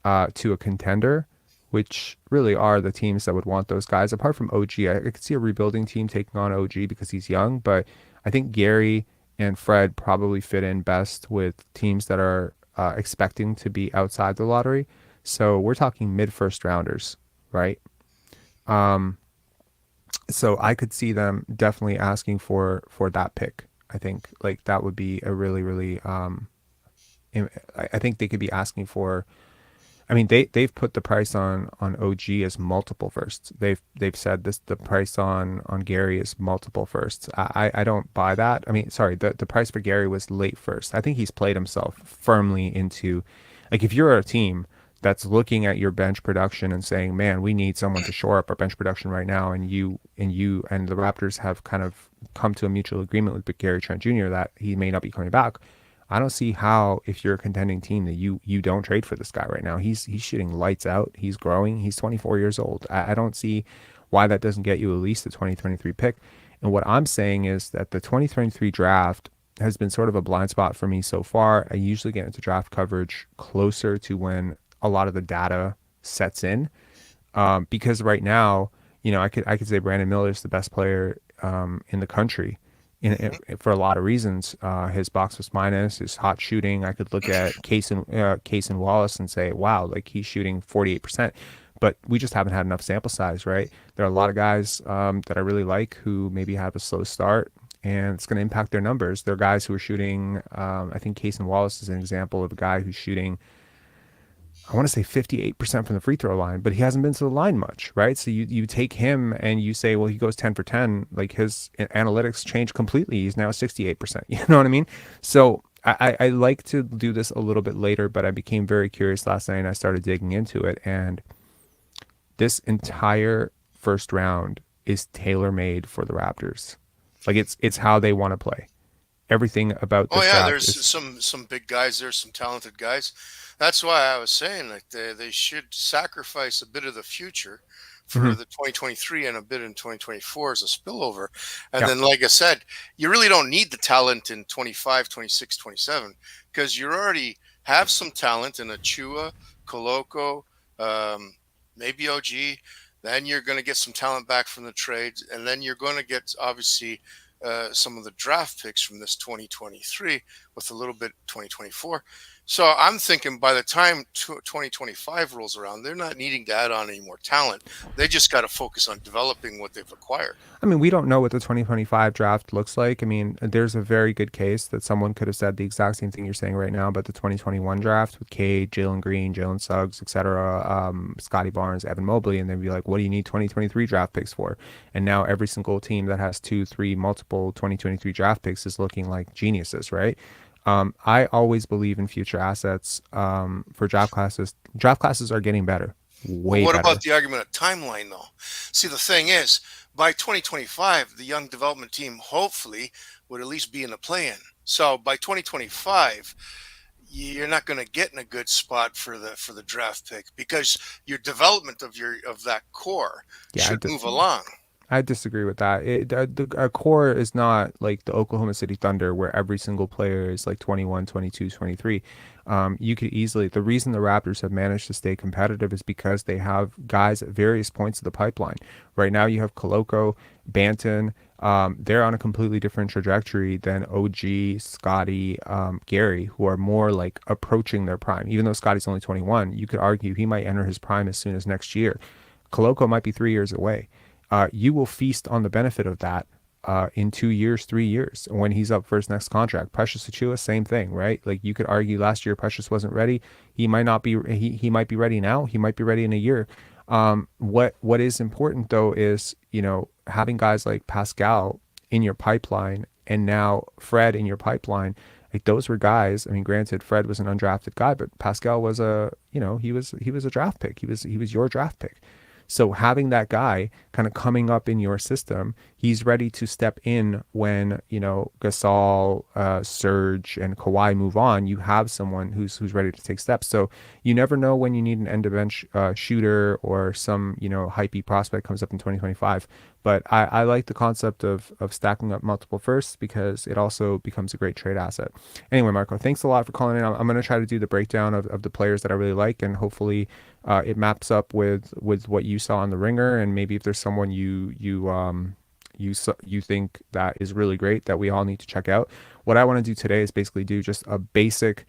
to a contender, which really are the teams that would want those guys. Apart from OG, I could see a rebuilding team taking on OG because he's young, but I think Gary and Fred probably fit in best with teams that are expecting to be outside the lottery. So we're talking mid first rounders, right? Um, so I could see them definitely asking for that pick. I think like that would be a really really I think they could be asking for I mean, they've put the price on OG as multiple firsts. They've said this the price on Gary is multiple firsts. I don't buy that. I mean, sorry, the price for Gary was late first. I think he's played himself firmly into, like, if you're a team that's looking at your bench production and saying, man, we need someone to shore up our bench production right now, and you and the Raptors have kind of come to a mutual agreement with Gary Trent Jr. that he may not be coming back. I don't see how, if you're a contending team, that you don't trade for this guy right now. He's shooting lights out. He's growing. He's 24 years old. I don't see why that doesn't get you at least a 2023 pick. And what I'm saying is that the 2023 draft has been sort of a blind spot for me so far. I usually get into draft coverage closer to when a lot of the data sets in, because right now, I could say Brandon Miller is the best player in the country for a lot of reasons. His box plus minus, his hot shooting. I could look at Cason Wallace and say, wow, like he's shooting 48%. But we just haven't had enough sample size, right? There are a lot of guys that I really like who maybe have a slow start, and it's going to impact their numbers. There are guys who are shooting. I think Cason Wallace is an example of a guy who's shooting, I want to say 58% from the free throw line, but he hasn't been to the line much, right? So you take him and you say, well, he goes 10 for 10, like his analytics change completely. He's now 68%. You know what I mean? So I like to do this a little bit later, but I became very curious last night and I started digging into it. And this entire first round is tailor-made for the Raptors. Like it's how they want to play. Everything about Oh this yeah, draft there's is. some big guys. There's some talented guys. That's why I was saying like they should sacrifice a bit of the future for Mhm. the 2023 and a bit in 2024 as a spillover. And Yeah. then, like I said, you really don't need the talent in 25, 26, 27 because you already have some talent in Achua, Koloko, um, maybe OG. Then you're going to get some talent back from the trades, and then you're going to get obviously some of the draft picks from this 2023 with a little bit 2024. So I'm thinking by the time 2025 rolls around, they're not needing to add on any more talent. They just got to focus on developing what they've acquired. I mean, we don't know what the 2025 draft looks like. I mean, there's a very good case that someone could have said the exact same thing you're saying right now about the 2021 draft with Cade, Jalen Green, Jalen Suggs, etc., Scottie Barnes, Evan Mobley, and they'd be like, what do you need 2023 draft picks for? And now every single team that has 2, 3, multiple 2023 draft picks is looking like geniuses, right? I always believe in future assets for draft classes. Draft classes are getting better, But way what about better. the argument of timeline, though? See, the thing is, by 2025, the young development team hopefully would at least be in a play-in. So by 2025, you're not going to get in a good spot for the draft pick because your development of that core Yeah, should move along. I disagree with that. A core is not like the Oklahoma City Thunder where every single player is like 21, 22, 23. You could easily, the reason the Raptors have managed to stay competitive is because they have guys at various points of the pipeline. Right now you have Koloko, Banton. They're on a completely different trajectory than OG, Scottie, Gary, who are more like approaching their prime. Even though Scottie's only 21, you could argue he might enter his prime as soon as next year. Koloko might be 3 years away. You will feast on the benefit of that in 2 years, 3 years when he's up for his next contract. Precious Achua, same thing, right? Like you could argue last year Precious wasn't ready. He might not be. He might be ready now. He might be ready in a year. What is important though is having guys like Pascal in your pipeline and now Fred in your pipeline. Like those were guys. I mean, granted, Fred was an undrafted guy, but Pascal was he was a draft pick. He was your draft pick. So having that guy kind of coming up in your system, he's ready to step in when, Gasol, Serge, and Kawhi move on. You have someone who's ready to take steps. So you never know when you need an end of bench shooter or some, hypey prospect comes up in 2025. But I like the concept of stacking up multiple firsts because it also becomes a great trade asset. Anyway, Marco, thanks a lot for calling in. I'm going to try to do the breakdown of the players that I really like, and hopefully it maps up with what you saw on the Ringer, and maybe if there's someone you think that is really great that we all need to check out. What I want to do today is basically do just a basic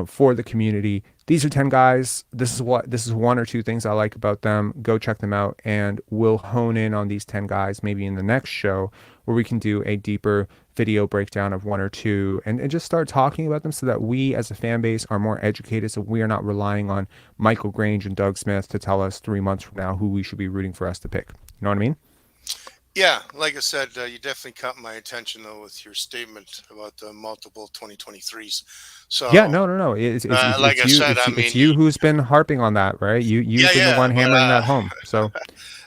for the community. These are 10 guys. This is one or two things I like about them. Go check them out, and we'll hone in on these 10 guys maybe in the next show where we can do a deeper video breakdown of one or two, and just start talking about them so that we as a fan base are more educated, so we are not relying on Michael Grange and Doug Smith to tell us 3 months from now who we should be rooting for us to pick. You know what I mean? Yeah, like I said, you definitely caught my attention though with your statement about the multiple 2023s. Yeah, So, no. like It's I you. said, I It's mean, you who's been harping on that, right? You've yeah, been the yeah, one but hammering that home. So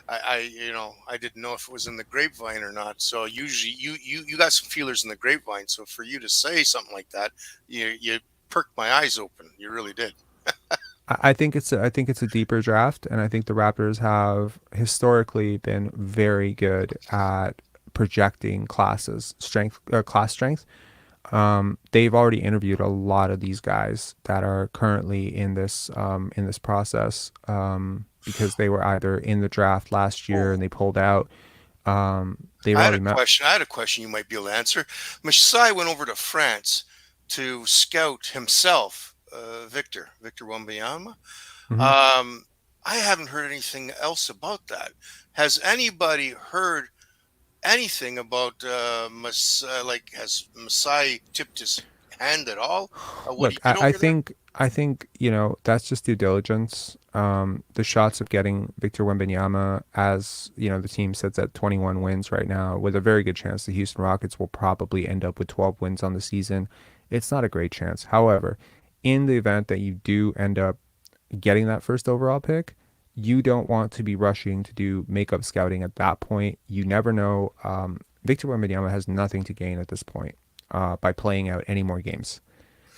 I didn't know if it was in the grapevine or not. So usually you got some feelers in the grapevine. So for you to say something like that, you perked my eyes open. You really did. I think it's a deeper draft, and I think the Raptors have historically been very good at projecting class strength. They've already interviewed a lot of these guys that are currently in this process, because they were either in the draft last year Oh, and they pulled out. They've I had a already met. question. I had a question you might be able to answer. Masai went over to France to scout himself, Victor Wembanyama. Mhm. Um, I haven't heard anything else about that. Has anybody heard anything about like has Masai tipped his hand at all? What he Look, did over there? I think that's just due diligence. The shots of getting Victor Wembanyama, as the team sits at 21 wins right now, with a very good chance the Houston Rockets will probably end up with 12 wins on the season. It's not a great chance. However, in the event that you do end up getting that first overall pick, you don't want to be rushing to do makeup scouting at that point. You never know. Victor Wembanyama has nothing to gain at this point by playing out any more games.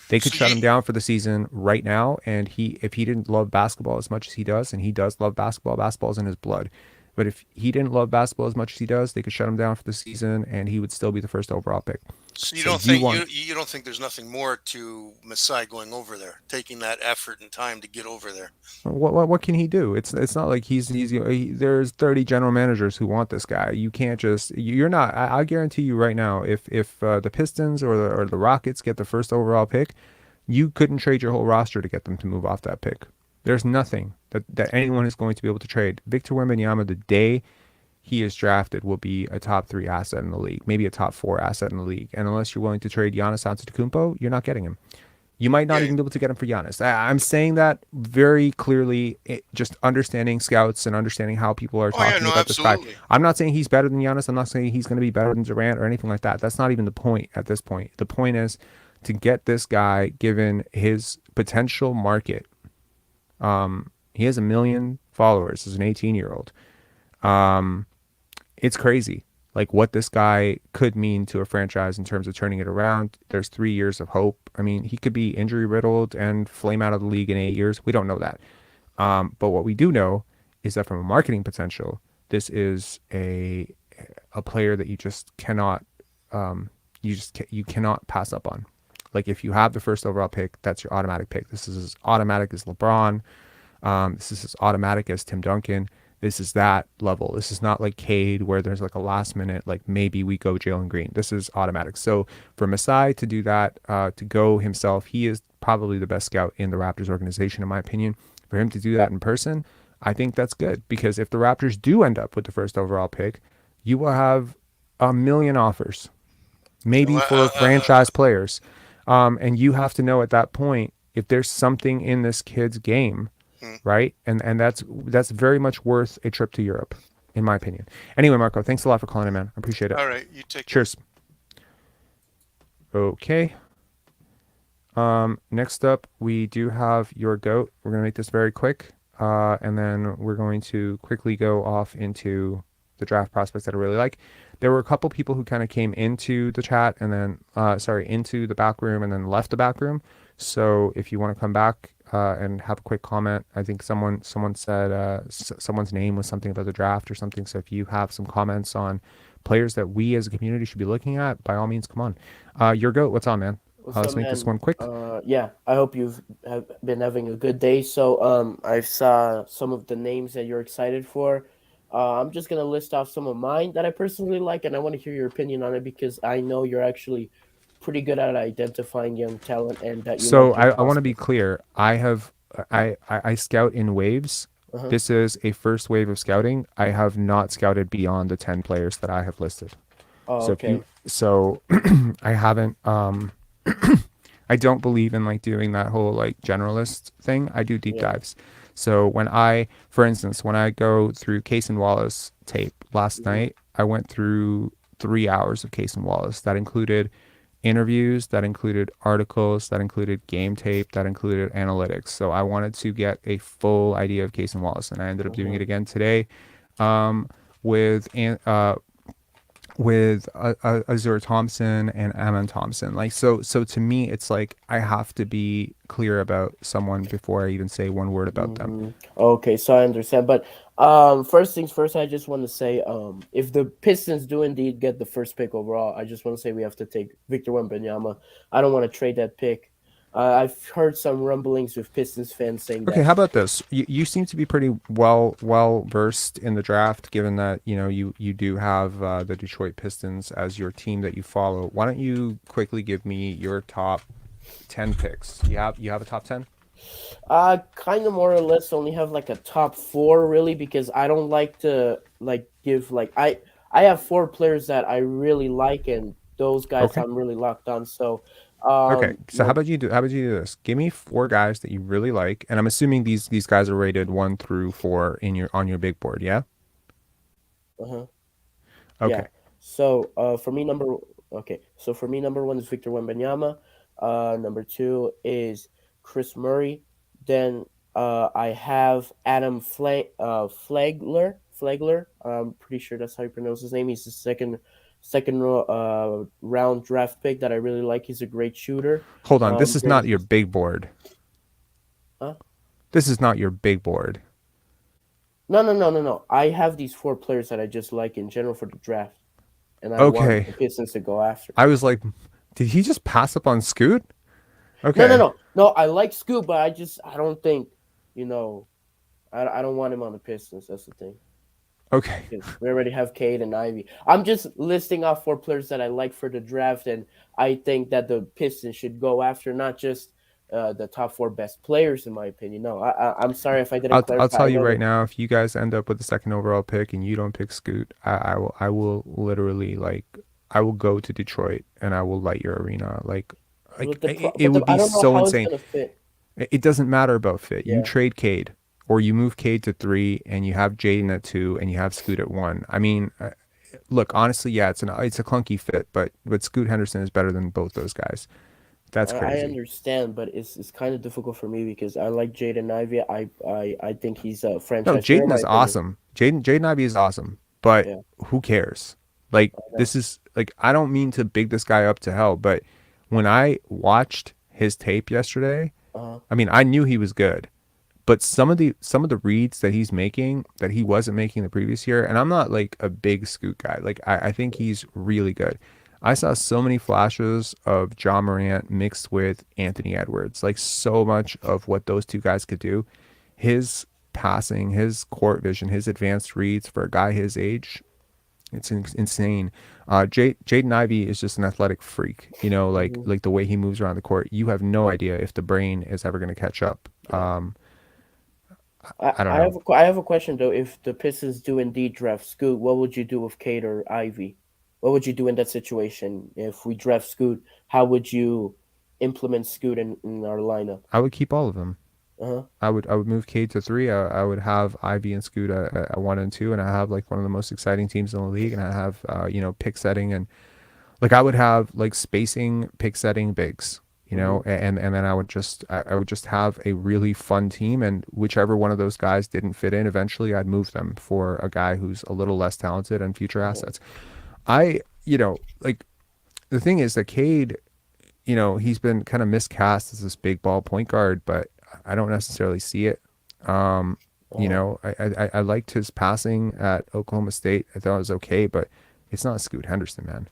They could So shut you him down for the season right now, and if he didn't love basketball as much as he does, and he does love basketball, basketball's in his blood. But if he didn't love basketball as much as he does, they could shut him down for the season, and he would still be the first overall pick. so you So don't you think want you don't think there's nothing more to Masai going over there, taking that effort and time to get over there? what can he do? It's not like there's 30 general managers who want this guy. You can't just you're not. I guarantee you right now, if the Pistons or the Rockets get the first overall pick, you couldn't trade your whole roster to get them to move off that pick. There's nothing that anyone is going to be able to trade. Victor Wembanyama, the day he is drafted, will be a top 3 asset in the league, maybe a top 4 asset in the league. And unless you're willing to trade Giannis Antetokounmpo, you're not getting him. You might not Yeah. even be able to get him for Giannis. I'm saying that very clearly, just understanding scouts and understanding how people are Oh yeah, talking no, about this guy. absolutely. I'm not saying he's better than Giannis. I'm not saying he's going to be better than Durant or anything like that. That's not even the point at this point. The point is to get this guy, given his potential market. He has 1 million followers as an 18-year-old. It's crazy, like what this guy could mean to a franchise in terms of turning it around. There's 3 years of hope. I mean, he could be injury riddled and flame out of the league in 8 years. We don't know that. But what we do know is that from a marketing potential, this is a player that you just cannot you cannot pass up on. Like if you have the first overall pick, that's your automatic pick. This is as automatic as LeBron. This is as automatic as Tim Duncan. This is that level. This is not like Cade where there's like a last minute, like maybe we go Jalen Green. This is automatic. So for Masai to do that, to go himself, he is probably the best scout in the Raptors organization, in my opinion. For him to do that in person, I think that's good, because if the Raptors do end up with the first overall pick, you will have 1 million offers, maybe Well, for franchise players. And you have to know at that point if there's something in this kid's game, hmm. right? And that's very much worth a trip to Europe, in my opinion. Anyway, Marco, thanks a lot for calling in, man. I appreciate it. All right, you take care. Cheers. Okay. Next up, we do have your GOAT. We're gonna make this very quick, and then we're going to quickly go off into the draft prospects that I really like. There were a couple people who kind of came into the chat and then, into the back room and then left the back room. So if you want to come back and have a quick comment, I think someone said someone's name was something about the draft or something. So if you have some comments on players that we as a community should be looking at, by all means, come on. Your GOAT, what's on, man? What's Let's up, make this man? one quick. Yeah, I hope you've have been having a good day. So, I saw some of the names that you're excited for. I'm just gonna list off some of mine that I personally like, and I want to hear your opinion on it because I know you're actually pretty good at identifying young talent and that So can I want to be prospect. clear. I scout in waves. Uh-huh. This is a first wave of scouting. I have not scouted beyond the 10 players that I have listed. Oh, So if you okay. so I haven't I don't believe in like doing that whole like generalist thing. I do deep Yeah. dives. So for instance, when I go through Cason Wallace tape last Mhm. night, I went through 3 hours of Cason Wallace. That included interviews, that included articles, that included game tape, that included analytics. So I wanted to get a full idea of Cason Wallace, and I ended up doing it Mhm. again today, um, with Azure Thompson and Ammon Thompson. Like so to me it's like I have to be clear about someone before I even say one word about them. Okay, so I understand. But first things first, I just want to say, if the Pistons do indeed get the first pick overall, I just want to say we have to take Victor Wembanyama. I don't want to trade that pick. I've heard some rumblings with Pistons fans saying Okay, that. how about this? You seem to be pretty well versed in the draft, given that you do have the Detroit Pistons as your team that you follow. Why don't you quickly give me your top 10 picks? You have a top 10? Kind of more or less only have like a top four really because I don't like to like give like I have four players that I really like and those guys Okay. I'm really locked on. So, Okay. So no, how about you do this? Give me four guys that you really like, and I'm assuming these guys are rated 1 through 4 in your on your big board, yeah? uh-huh. Yeah. Okay. So, for me, number one is Victor Wembanyama. Number two is Chris Murray. Then, I have Adam Flagler. I'm pretty sure that's how you pronounce his name. He's the second round draft pick that I really like. He's a great shooter. Hold on. This is Great not your assist. big board. Huh? This is not your big board. No, no, no, no, no. I have these four players that I just like in general for the draft, and I want Okay. the Pistons to go after. I was like, did he just pass up on Scoot? No, no, Okay. no, no. I like Scoop, but I don't think, you know, I don't want him on the Pistons. That's the thing. Okay. Because we already have Cade and Ivy. I'm just listing off four players that I like for the draft, and I think that the Pistons should go after not just the top four best players, in my opinion. No, I'm sorry if I didn't I'll clarify. tell I you know right that. now, if you guys end up with the second overall pick and you don't pick Scoot, I will literally like I will go to Detroit and I will light your arena. It would I be don't know so how it's insane. gonna fit. It doesn't matter about fit. You Yeah. trade Cade or you move Cade to 3 and you have Jaden at 2 and you have Scoot at 1. I mean, look, honestly, yeah, it's a clunky fit, but Scoot Henderson is better than both those guys. That's I crazy. understand, but it's kind of difficult for me because I like Jaden Ivey. I think he's a No, franchise player, in Jaden my is opinion. awesome. Jaden Ivey is awesome, but Yeah, who cares? Like I know. this is like I don't mean to big this guy up to hell, but when I watched his tape yesterday, Uh-huh. I mean I knew he was good, but some of the reads that he's making that he wasn't making the previous year, and I'm not like a big Scoot guy. Like I think he's really good. I saw so many flashes of John Morant mixed with Anthony Edwards. Like so much of what those two guys could do. His passing, his court vision, his advanced reads for a guy his age, it's insane. Jaden Ivey is just an athletic freak. Hmm. Like the way he moves around the court. You have no idea if the brain is ever going to catch up. Yeah. I don't know. I have a question though. If the Pistons do indeed draft Scoot, what would you do with Cade or Ivy? What would you do in that situation if we draft Scoot? How would you implement Scoot in our lineup? I would keep all of them. Uh-huh. I would move Cade to 3. I would have Ivy and Scoot at 1 and 2, and I have like one of the most exciting teams in the league, and I have pick setting and like I would have like spacing pick setting bigs, Hmm. and then I would just have a really fun team, and whichever one of those guys didn't fit in, eventually I'd move them for a guy who's a little less talented and future Uh-huh. assets. I like the thing is that Cade, he's been kind of miscast as this big ball point guard, but I don't necessarily see it. Um, Uh-huh. I liked his passing at Oklahoma State. I thought it was okay, but it's not Scoot Henderson, man.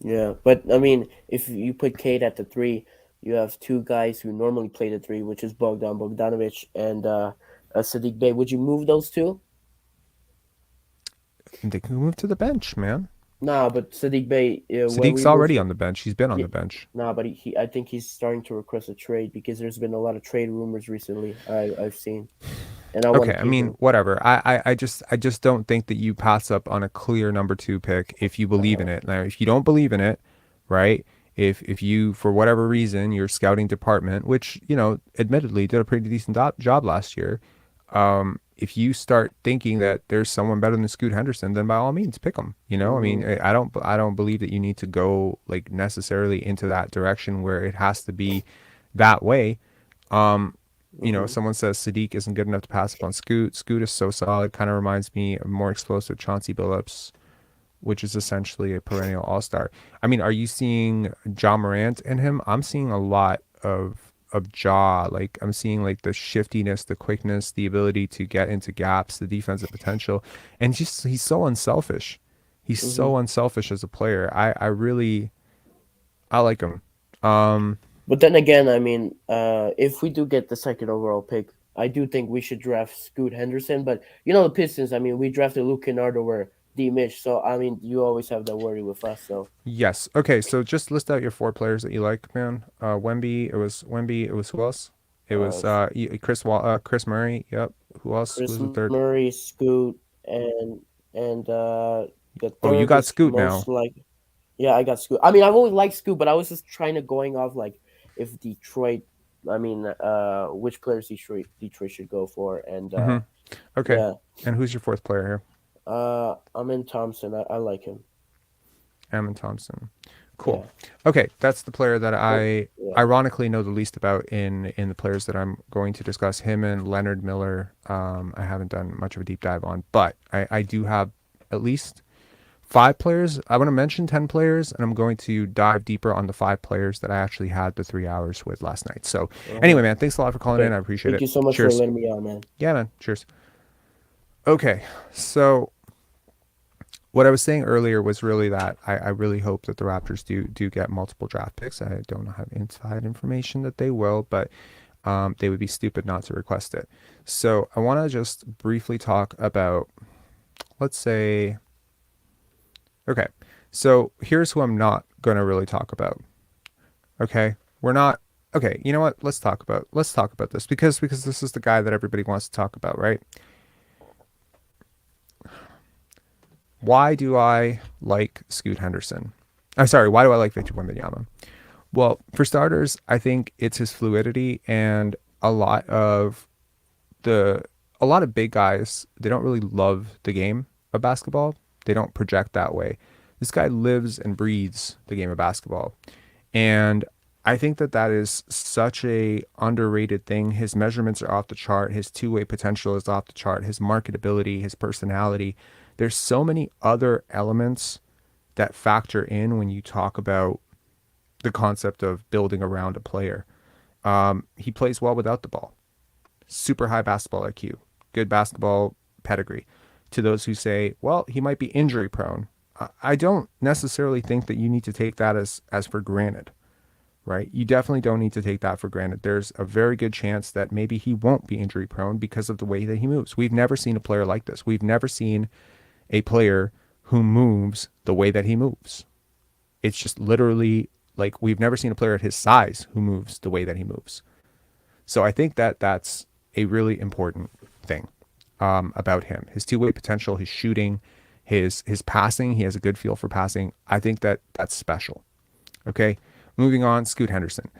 Yeah, but I mean, if you put Cade at the three, you have two guys who normally play the three, which is Bogdanovich and Sadiq Bey. Would you move those two? They can move to the bench, man. Nah, but Sadiq Bey, when Sadiq's we moved already to on the bench. He's been on yeah, the bench. nah, but I think he's starting to request a trade because there's been a lot of trade rumors recently. I've seen, and I want Okay, to I keep mean, him. whatever. I just don't think that you pass up on a clear number two pick if you believe in Uh, it. Now, if you don't believe in it, right? If you for whatever reason your scouting department, which admittedly did a pretty decent job last year, if you start thinking that there's someone better than Scoot Henderson, then by all means pick him. I mean, mhm, I don't believe that you need to go like necessarily into that direction where it has to be that way. Um, mhm, someone says Sadiq isn't good enough to pass up on Scoot. Scoot is so solid, kind of reminds me of more explosive Chauncey Billups, which is essentially a perennial all-star. I mean, are you seeing Ja Morant in him? I'm seeing a lot of Ja. Like I'm seeing like the shiftiness, the quickness, the ability to get into gaps, the defensive potential, and just he's so unselfish. He's mhm. so unselfish as a player. I like him. Um, But then again, I mean, if we do get the second overall pick, I do think we should draft Scoot Henderson. But the Pistons, I mean, we drafted Luke Kennard over D. Mitch, so I mean, you always have that worry with us. So yes. Okay. So just list out your four players that you like, man. Wemby. It was who else? It uh, was Chris Murray. Yep. Who else? Chris Who's the third? Murray, Scoot, and the Oh, you third got is Scoot most now. like yeah, I got Scoot. I mean, I've always liked Scoot, but I was just trying to going off like if Detroit, I mean, which players Detroit should go for, and Hmm. Okay. yeah, And who's your fourth player here? I'm in Thompson. I like him. Ammon Thompson. Cool. Yeah, Okay, that's the player that but I yeah. ironically know the least about in the players that I'm going to discuss. Him and Leonard Miller. I haven't done much of a deep dive on, but I do have at least five players. I want to mention 10 players, and I'm going to dive deeper on the five players that I actually had the 3 hours with last night. So, Uh-huh. anyway, man, thanks a lot for calling in. Okay. I appreciate Thank it. you so much for Cheers. letting me on, man. Yeah, man. Cheers. Okay, so what I was saying earlier was really that I really hope that the Raptors do get multiple draft picks. I don't have inside information that they will, but they would be stupid not to request it. So I want to just briefly talk about, let's say, okay, so here's who I'm not going to really talk about. Okay, we're not. Okay, you know what? Let's talk about this because this is the guy that everybody wants to talk about, right? Why do I like Scoot Henderson? I'm sorry, why do I like Victor Wembanyama? Well, for starters, I think it's his fluidity and a lot of the a lot of big guys, they don't really love the game of basketball. They don't project that way. This guy lives and breathes the game of basketball. And I think that that is such a underrated thing. His measurements are off the chart. His two-way potential is off the chart. His marketability, his personality. There's so many other elements that factor in when you talk about the concept of building around a player. He plays well without the ball. Super high basketball IQ, good basketball pedigree. To those who say, well, he might be injury prone, I don't necessarily think that you need to take that as for granted, right? You definitely don't need to take that for granted. There's a very good chance that maybe he won't be injury prone because of the way that he moves. We've never seen a player like this. We've never seen a player who moves the way that he moves. It's just literally like we've never seen a player at his size who moves the way that he moves. So I think that that's a really important thing about him. His two-way potential, his shooting, his passing. He has a good feel for passing. I think that that's special. Okay, moving on. Scoot Henderson.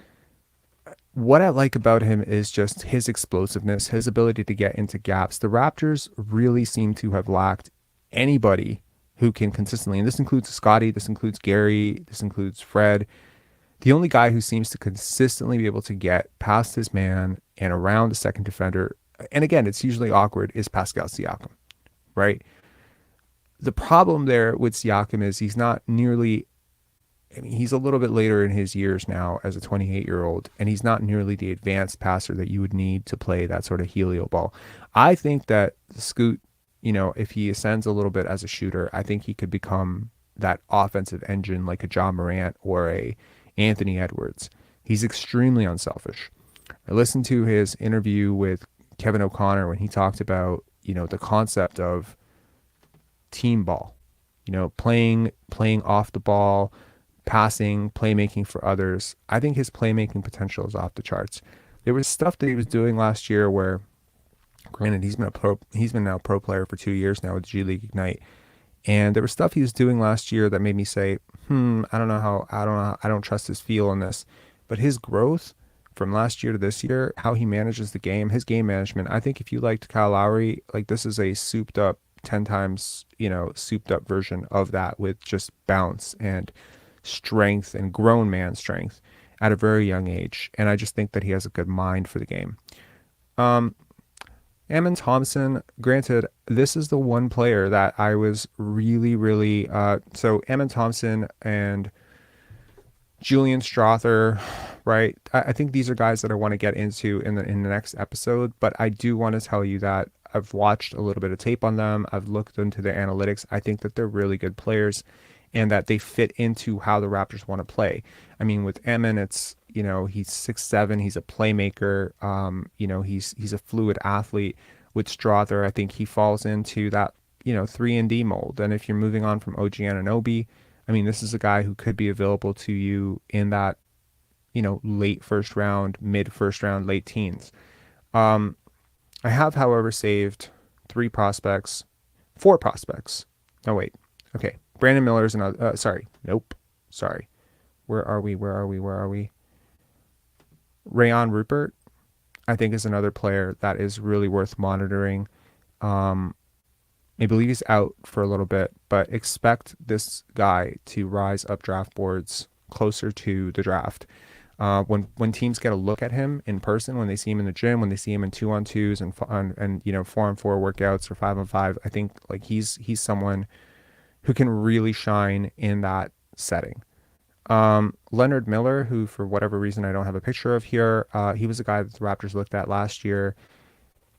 What I like about him is just his explosiveness, his ability to get into gaps. The Raptors really seem to have lacked anybody who can consistently, and this includes Scottie, this includes Gary, this includes Fred. The only guy who seems to consistently be able to get past his man and around the second defender, and again, it's usually awkward, is Pascal Siakam, right? The problem there with Siakam is he's not nearly, I mean, he's a little bit later in his years now as a 28-year-old, and he's not nearly the advanced passer that you would need to play that sort of helio ball. I think that Scoot, if he ascends a little bit as a shooter, I think he could become that offensive engine like a John Morant or a Anthony Edwards. He's extremely unselfish. I listened to his interview with Kevin O'Connor when he talked about, the concept of team ball, playing off the ball, passing, playmaking for others. I think his playmaking potential is off the charts. There was stuff that he was doing last year where, granted, he's been now a pro player for 2 years now with G League Ignite, and there was stuff he was doing last year that made me say, I don't trust his feel on this. But his growth from last year to this year, how he manages the game, his game management. I think if you liked Kyle Lowry, like, this is a souped up 10 times, souped up version of that, with just bounce and strength and grown man strength at a very young age. And I just think that he has a good mind for the game. Ammon Thompson, granted, this is the one player that I was really, really, so Ammon Thompson and Julian Strother, right? I think these are guys that I want to get into in the next episode, but I do want to tell you that I've watched a little bit of tape on them. I've looked into their analytics. I think that they're really good players and that they fit into how the Raptors want to play. I mean, with Ammon, it's, he's 6'7", he's a playmaker, he's a fluid athlete. With Strother, I think he falls into that, 3-and-D mold. And if you're moving on from OG Anunoby, I mean, this is a guy who could be available to you in that, late first round, mid first round, late teens. I have, however, saved 4 prospects. Oh, wait. Okay. Brandon Miller's another, sorry. Where are we? Rayan Rupert, I think, is another player that is really worth monitoring. I believe he's out for a little bit, but expect this guy to rise up draft boards closer to the draft. When teams get a look at him in person, when they see him in the gym, when they see him in 2-on-2s and 4-on-4 workouts or 5-on-5, I think like he's someone who can really shine in that setting. Leonard Miller, who for whatever reason I don't have a picture of here, he was a guy that the Raptors looked at last year.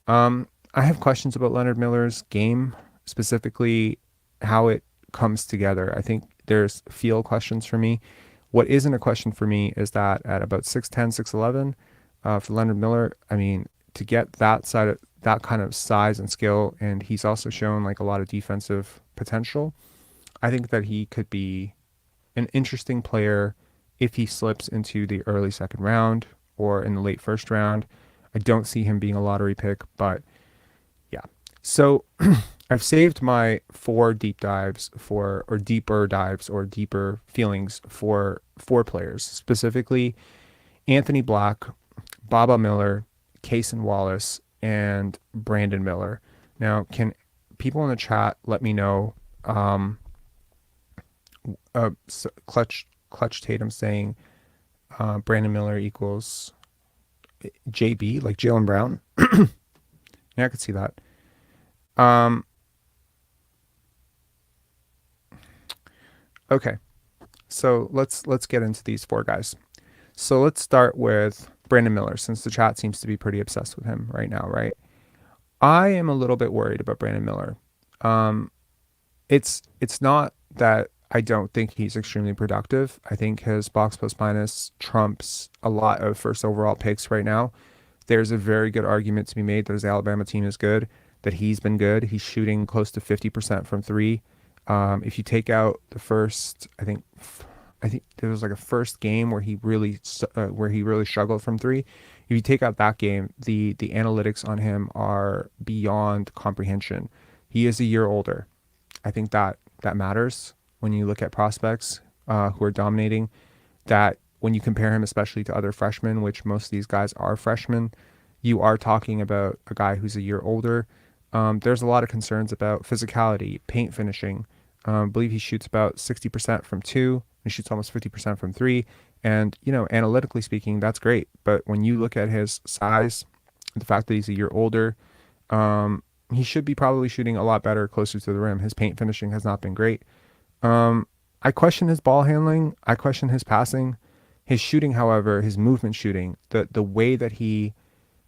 I have questions about Leonard Miller's game, specifically how it comes together. I think there's feel questions for me. What isn't a question for me is that at about 6'10", 6'11", for Leonard Miller, I mean, to get that kind of size and skill, and he's also shown like a lot of defensive potential, I think that he could be an interesting player if he slips into the early second round or in the late first round. I don't see him being a lottery pick, but yeah. So I've saved my 4 deeper dives or deeper feelings for 4 players, specifically Anthony Black, Baba Miller, Cason Wallace, and Brandon Miller. Now, can people in the chat let me know, Clutch Tatum saying Brandon Miller equals JB, like Jaylen Brown. Yeah, I could see that. Okay, so let's get into these 4 guys. So let's start with Brandon Miller, since the chat seems to be pretty obsessed with him right now, right? I am a little bit worried about Brandon Miller. It's not that I don't think he's extremely productive. I think his box plus minus trumps a lot of first overall picks right now. There's a very good argument to be made that his Alabama team is good, that he's been good. He's shooting close to 50% from 3. If you take out the first, I think there was like a first game where he really struggled from 3. If you take out that game, the analytics on him are beyond comprehension. He is a year older. I think that matters when you look at prospects who are dominating. That when you compare him especially to other freshmen, which most of these guys are freshmen, you are talking about a guy who's a year older. There's a lot of concerns about physicality, paint finishing. I believe he shoots about 60% from 2. He shoots almost 50% from 3. And, analytically speaking, that's great. But when you look at his size, the fact that he's a year older, he should be probably shooting a lot better closer to the rim. His paint finishing has not been great. I question his ball handling. I question his passing. His shooting, however, his movement shooting, the way that he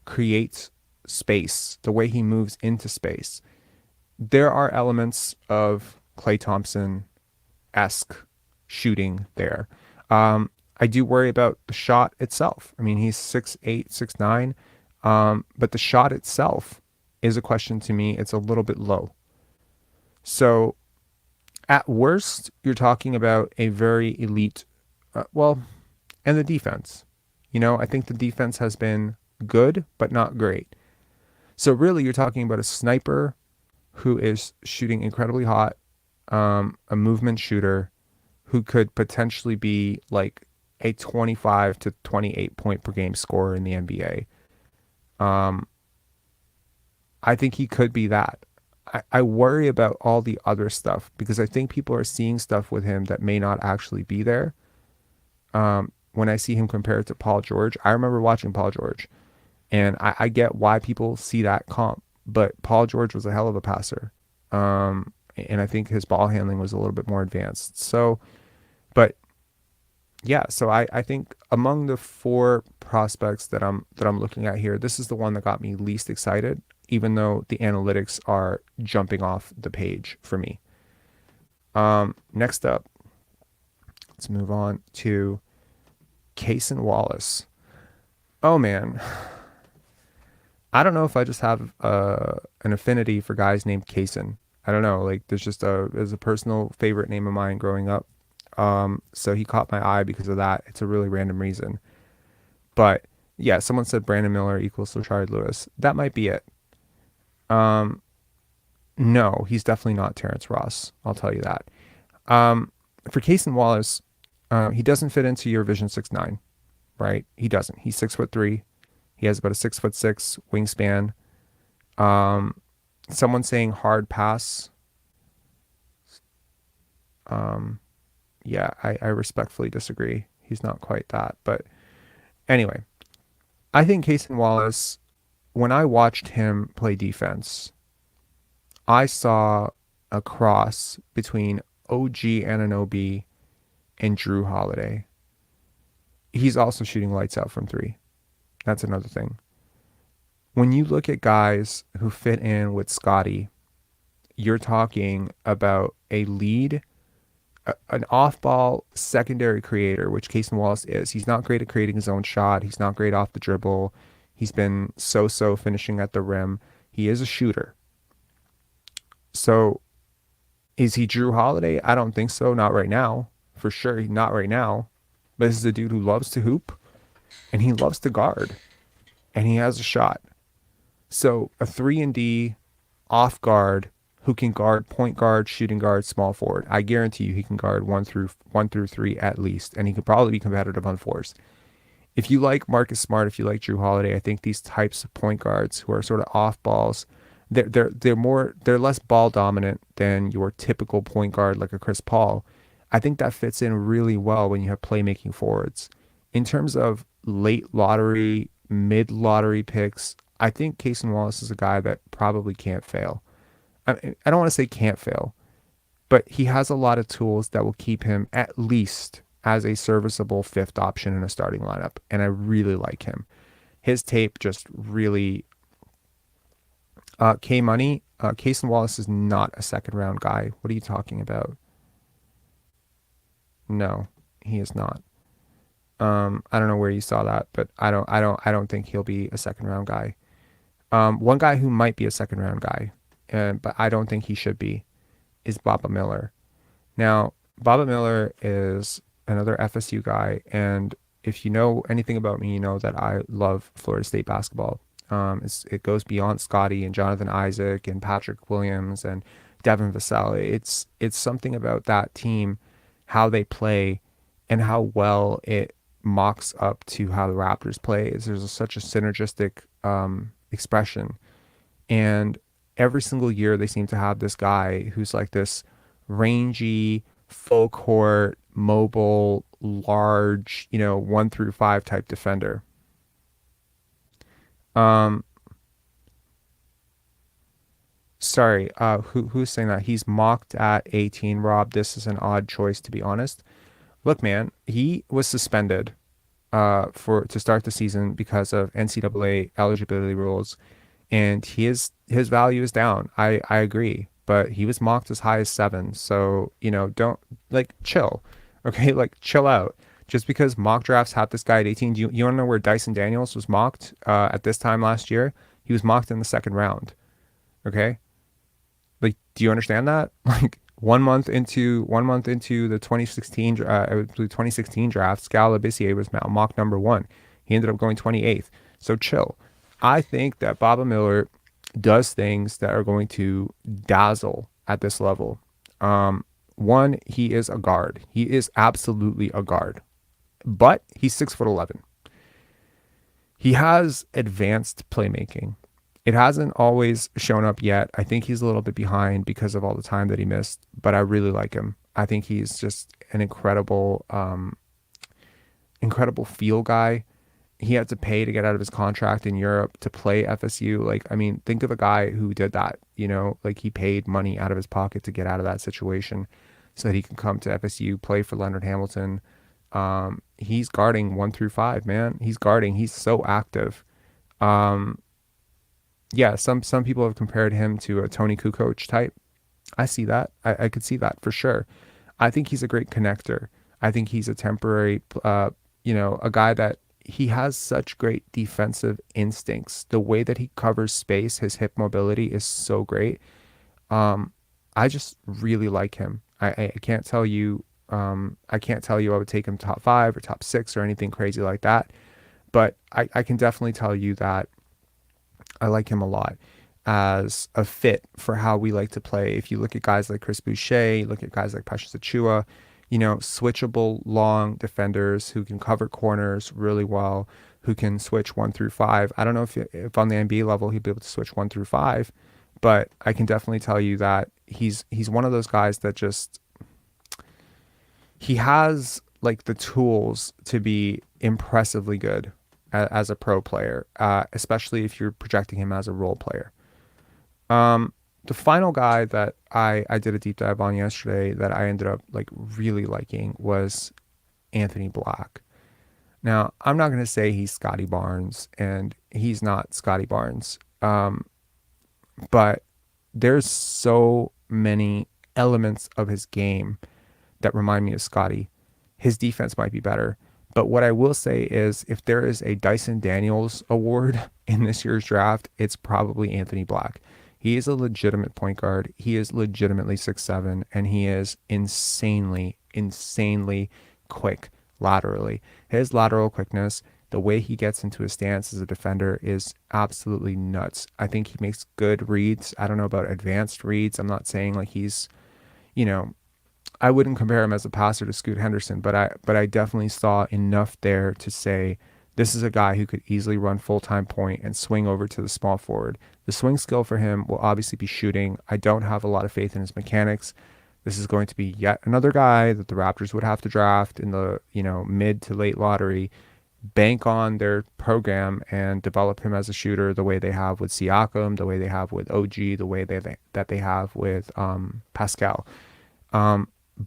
creates space, the way he moves into space, there are elements of Klay Thompson-esque shooting there. I do worry about the shot itself. I mean, he's 6'8", 6'9", but the shot itself is a question to me. It's a little bit low. So At worst, you're talking about a very elite, and the defense. I think the defense has been good, but not great. So really, you're talking about a sniper who is shooting incredibly hot, a movement shooter who could potentially be like a 25 to 28 point per game scorer in the NBA. Um, I think he could be that. I worry about all the other stuff because I think people are seeing stuff with him that may not actually be there. When I see him compared to Paul George, I remember watching Paul George, and I get why people see that comp, but Paul George was a hell of a passer. And I think his ball handling was a little bit more advanced. So, but yeah, so I think among the four prospects that I'm looking at here, this is the one that got me least excited, even though the analytics are jumping off the page for me. Next up, let's move on to Cason Wallace. Oh man, I don't know if I just have an affinity for guys named Cason. I don't know, like there's a personal favorite name of mine growing up. So he caught my eye because of that. It's a really random reason. But yeah, someone said Brandon Miller equals Rashard Lewis. That might be it. No, he's definitely not Terrence Ross. I'll tell you that. For Cason Wallace, he doesn't fit into your Vision 6'9", right? He doesn't. He's 6'3". He has about a 6'6" wingspan. Someone saying hard pass. Yeah, I respectfully disagree. He's not quite that. But anyway, I think Cason Wallace, when I watched him play defense, I saw a cross between OG Anunoby and Drew Holiday. He's also shooting lights out from three. That's another thing. When you look at guys who fit in with Scottie, you're talking about a lead, an off-ball secondary creator, which Cason Wallace is. He's not great at creating his own shot. He's not great off the dribble. He's been so-so finishing at the rim. He is a shooter. So is he Drew Holiday? I don't think so. Not right now. For sure, not right now. But this is a dude who loves to hoop, and he loves to guard, and he has a shot. So a 3-and-D off guard who can guard point guard, shooting guard, small forward. I guarantee you he can guard 1 through 3 at least, and he could probably be competitive on fours. If you like Marcus Smart, if you like Drew Holiday, I think these types of point guards who are sort of off balls, they're less ball dominant than your typical point guard like a Chris Paul. I think that fits in really well when you have playmaking forwards. In terms of late lottery, mid lottery picks, I think Cason Wallace is a guy that probably can't fail. I don't want to say can't fail, but he has a lot of tools that will keep him at least as a serviceable fifth option in a starting lineup, and I really like him. His tape just really... K-Money, Cason Wallace is not a second round guy. What are you talking about? No, he is not. I don't know where you saw that, but I don't think he'll be a second round guy. One guy who might be a second round guy, but I don't think he should be, is Baba Miller. Now, Baba Miller is another FSU guy, and if you know anything about me, you know that I love Florida State basketball. It goes beyond Scottie and Jonathan Isaac and Patrick Williams and Devin Vassell. It's something about that team, how they play, and how well it mocks up to how the Raptors play. There's such a synergistic expression, and every single year they seem to have this guy who's like this rangy, full court, mobile, large, 1 through 5 type defender. Sorry, who's saying that? He's mocked at 18, Rob. This is an odd choice, to be honest. Look, man, he was suspended to start the season because of NCAA eligibility rules, and his value is down. I agree, but he was mocked as high as 7. So, don't chill. Okay, chill out. Just because mock drafts have this guy at 18, you want to know where Dyson Daniels was mocked at this time last year? He was mocked in the second round. Okay? Do you understand that? 1 month into the 2016 draft, Skal Labissière was mock number 1. He ended up going 28th. So chill. I think that Baba Miller does things that are going to dazzle at this level. One, he is a guard. He is absolutely a guard, but he's 6'11". He has advanced playmaking. It hasn't always shown up yet. I think he's a little bit behind because of all the time that he missed, but I really like him. I think he's just an incredible feel guy. He had to pay to get out of his contract in Europe to play FSU. Like, I mean, think of a guy who did that, like he paid money out of his pocket to get out of that situation so that he can come to FSU, play for Leonard Hamilton. He's guarding 1 through 5, man. He's so active. Yeah, some people have compared him to a Tony Kukoc type. I see that. I could see that for sure. I think he's a great connector. I think he's a temporary, a guy that he has such great defensive instincts. The way that he covers space, his hip mobility is so great. I just really like him. I can't tell you. I would take him top 5 or top 6 or anything crazy like that. But I can definitely tell you that I like him a lot as a fit for how we like to play. If you look at guys like Chris Boucher, look at guys like Precious Achiuwa, switchable long defenders who can cover corners really well, who can switch 1 through 5. I don't know if on the NBA level he'd be able to switch 1 through 5, but I can definitely tell you that he's one of those guys that just, he has like the tools to be impressively good as a pro player, especially if you're projecting him as a role player. The final guy that I did a deep dive on yesterday that I ended up like really liking was Anthony Black. Now, I'm not going to say he's Scottie Barnes, and he's not Scottie Barnes. But there's so many elements of his game that remind me of Scottie. His defense might be better. But what I will say is, if there is a Dyson Daniels award in this year's draft, it's probably Anthony Black. He is a legitimate point guard. He is legitimately 6'7", and he is insanely quick laterally. His lateral quickness, the way he gets into his stance as a defender is absolutely nuts. I think he makes good reads. I don't know about advanced reads. I'm not saying like he's, I wouldn't compare him as a passer to Scoot Henderson, but I definitely saw enough there to say this is a guy who could easily run full-time point and swing over to the small forward. The swing skill for him will obviously be shooting. I don't have a lot of faith in his mechanics. This is going to be yet another guy that the Raptors would have to draft in the mid to late lottery, bank on their program and develop him as a shooter the way they have with Siakam, the way they have with OG, the way that they have with Pascal.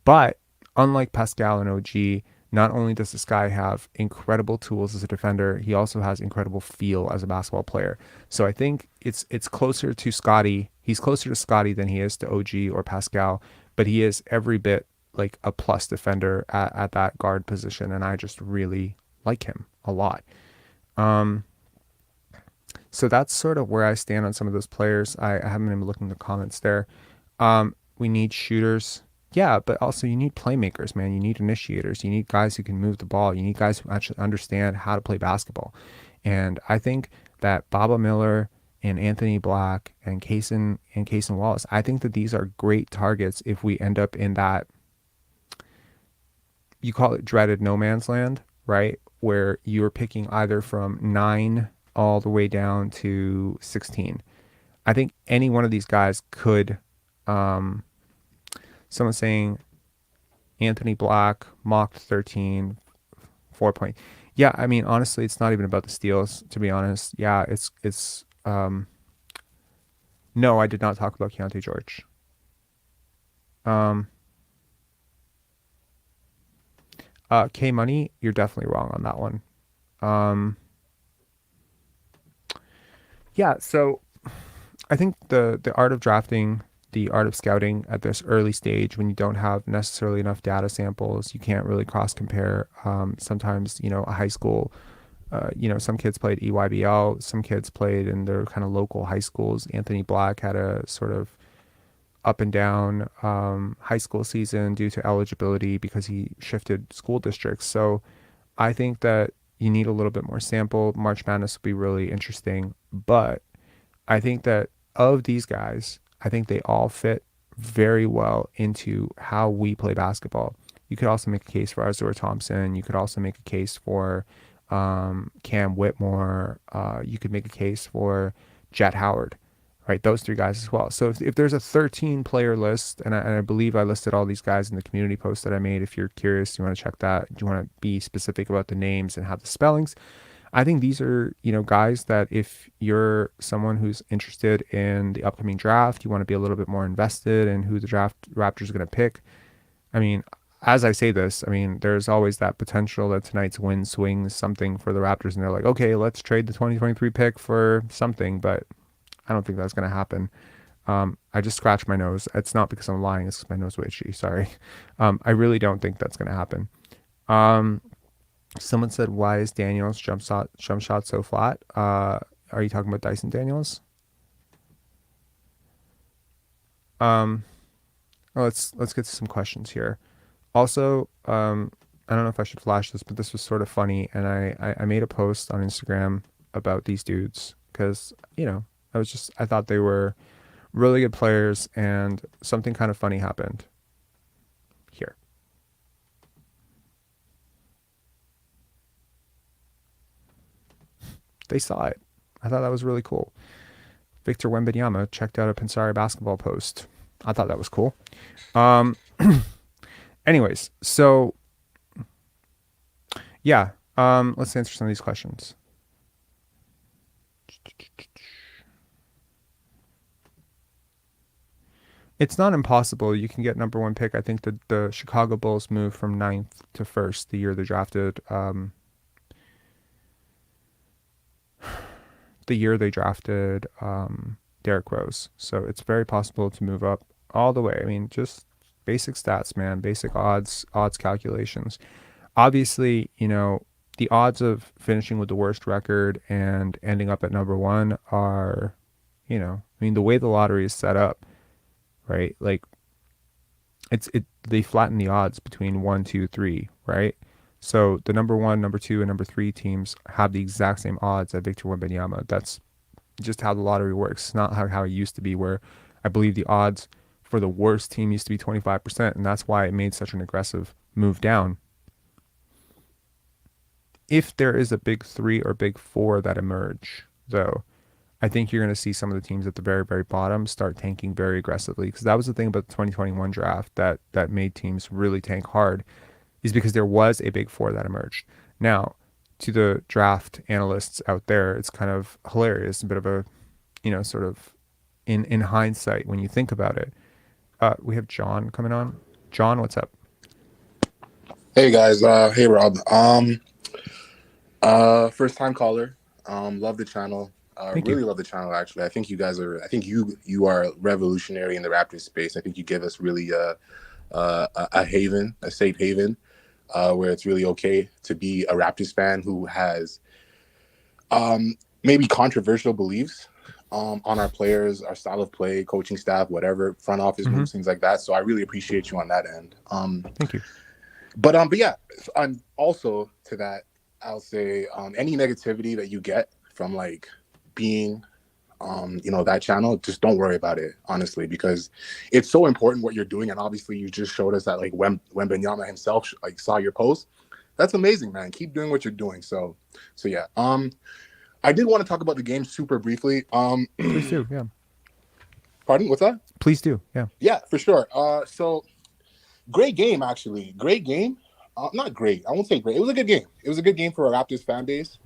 But unlike Pascal and OG, not only does this guy have incredible tools as a defender, he also has incredible feel as a basketball player. So I think it's closer to Scottie. He's closer to Scottie than he is to OG or Pascal, but he is every bit like a plus defender at that guard position, and I just really like him a lot. So that's sort of where I stand on some of those players. I haven't been looking at the comments there. We need shooters. Yeah, but also you need playmakers, man. You need initiators. You need guys who can move the ball. You need guys who actually understand how to play basketball. And I think that Baba Miller and Anthony Black and Cason Wallace, I think that these are great targets if we end up in that, you call it dreaded no man's land, right? Where you're picking either from 9 all the way down to 16. I think any one of these guys could, someone's saying Anthony Black mocked 13, 4 point. Yeah, I mean, honestly, it's not even about the steals, to be honest. Yeah, it's no, I did not talk about Keontae George. K Money, you're definitely wrong on that one. Yeah, so I think the art of drafting, the art of scouting at this early stage, when you don't have necessarily enough data samples, you can't really cross compare. Sometimes, a high school, some kids played EYBL, some kids played in their kind of local high schools. Anthony Black had a sort of up and down high school season due to eligibility because he shifted school districts. So I think that you need a little bit more sample. March Madness will be really interesting, but I think that of these guys, I think they all fit very well into how we play basketball. You could also make a case for Azur Thompson. You could also make a case for Cam Whitmore. You could make a case for Jet Howard, right? Those three guys as well. So if there's a 13-player list, and I believe I listed all these guys in the community post that I made. If you're curious, you want to check that. You want to be specific about the names and have the spellings. I think these are, guys that if you're someone who's interested in the upcoming draft, you want to be a little bit more invested in who the draft Raptors are going to pick. I mean, as I say this, I mean, there's always that potential that tonight's win swings something for the Raptors and they're like, okay, let's trade the 2023 pick for something, but I don't think that's going to happen. I just scratched my nose. It's not because I'm lying. It's because my nose was itchy. Sorry. I really don't think that's going to happen. Someone said, why is Daniels jump shot so flat? Are you talking about Dyson Daniels? Let's get to some questions here. Also, I don't know if I should flash this, but this was sort of funny, and I made a post on Instagram about these dudes because I thought they were really good players, and something kind of funny happened here. They saw it. I thought that was really cool. Victor Wembanyama checked out a Pinsari basketball post. I thought that was cool. Anyways, so yeah, let's answer some of these questions. It's not impossible. You can get number one pick. I think the Chicago Bulls moved from 9th to 1st the year they drafted Derrick Rose. So it's very possible to move up all the way. I mean, just basic stats, man, basic odds calculations. Obviously, the odds of finishing with the worst record and ending up at number one are, the way the lottery is set up, right? Like they flatten the odds between 1, 2, 3, right? So the number 1, number 2, and number 3 teams have the exact same odds at Victor Wembanyama. That's just how the lottery works. It's not how it used to be, where I believe the odds for the worst team used to be 25%, and that's why it made such an aggressive move down. If there is a big 3 or big 4 that emerge, though, I think you're going to see some of the teams at the very, very bottom start tanking very aggressively, because that was the thing about the 2021 draft that made teams really tank hard, is because there was a big 4 that emerged. Now, to the draft analysts out there, it's kind of hilarious, a bit of a, sort of in hindsight when you think about it. We have John coming on. John, what's up? Hey guys, hey Rob. First time caller. Love the channel. Really love the channel actually. I think you guys are. I think you are revolutionary in the Raptors space. I think you give us really a haven, a safe haven, where it's really okay to be a Raptors fan who has maybe controversial beliefs on our players, our style of play, coaching staff, whatever, front office moves, things like that. So I really appreciate you on that end. Thank you. But yeah, I'm also to that. I'll say any negativity that you get from like being that channel, just don't worry about it, honestly, because it's so important what you're doing. And obviously you just showed us that like Wembanyama himself like saw your post. That's amazing, man. Keep doing what you're doing. So yeah. I did want to talk about the game super briefly. Please do, yeah. Pardon? What's that? Please do, yeah. Yeah, for sure. So great game, actually. Great game. Not great. I won't say great. It was a good game. It was a good game for a Raptors fan base.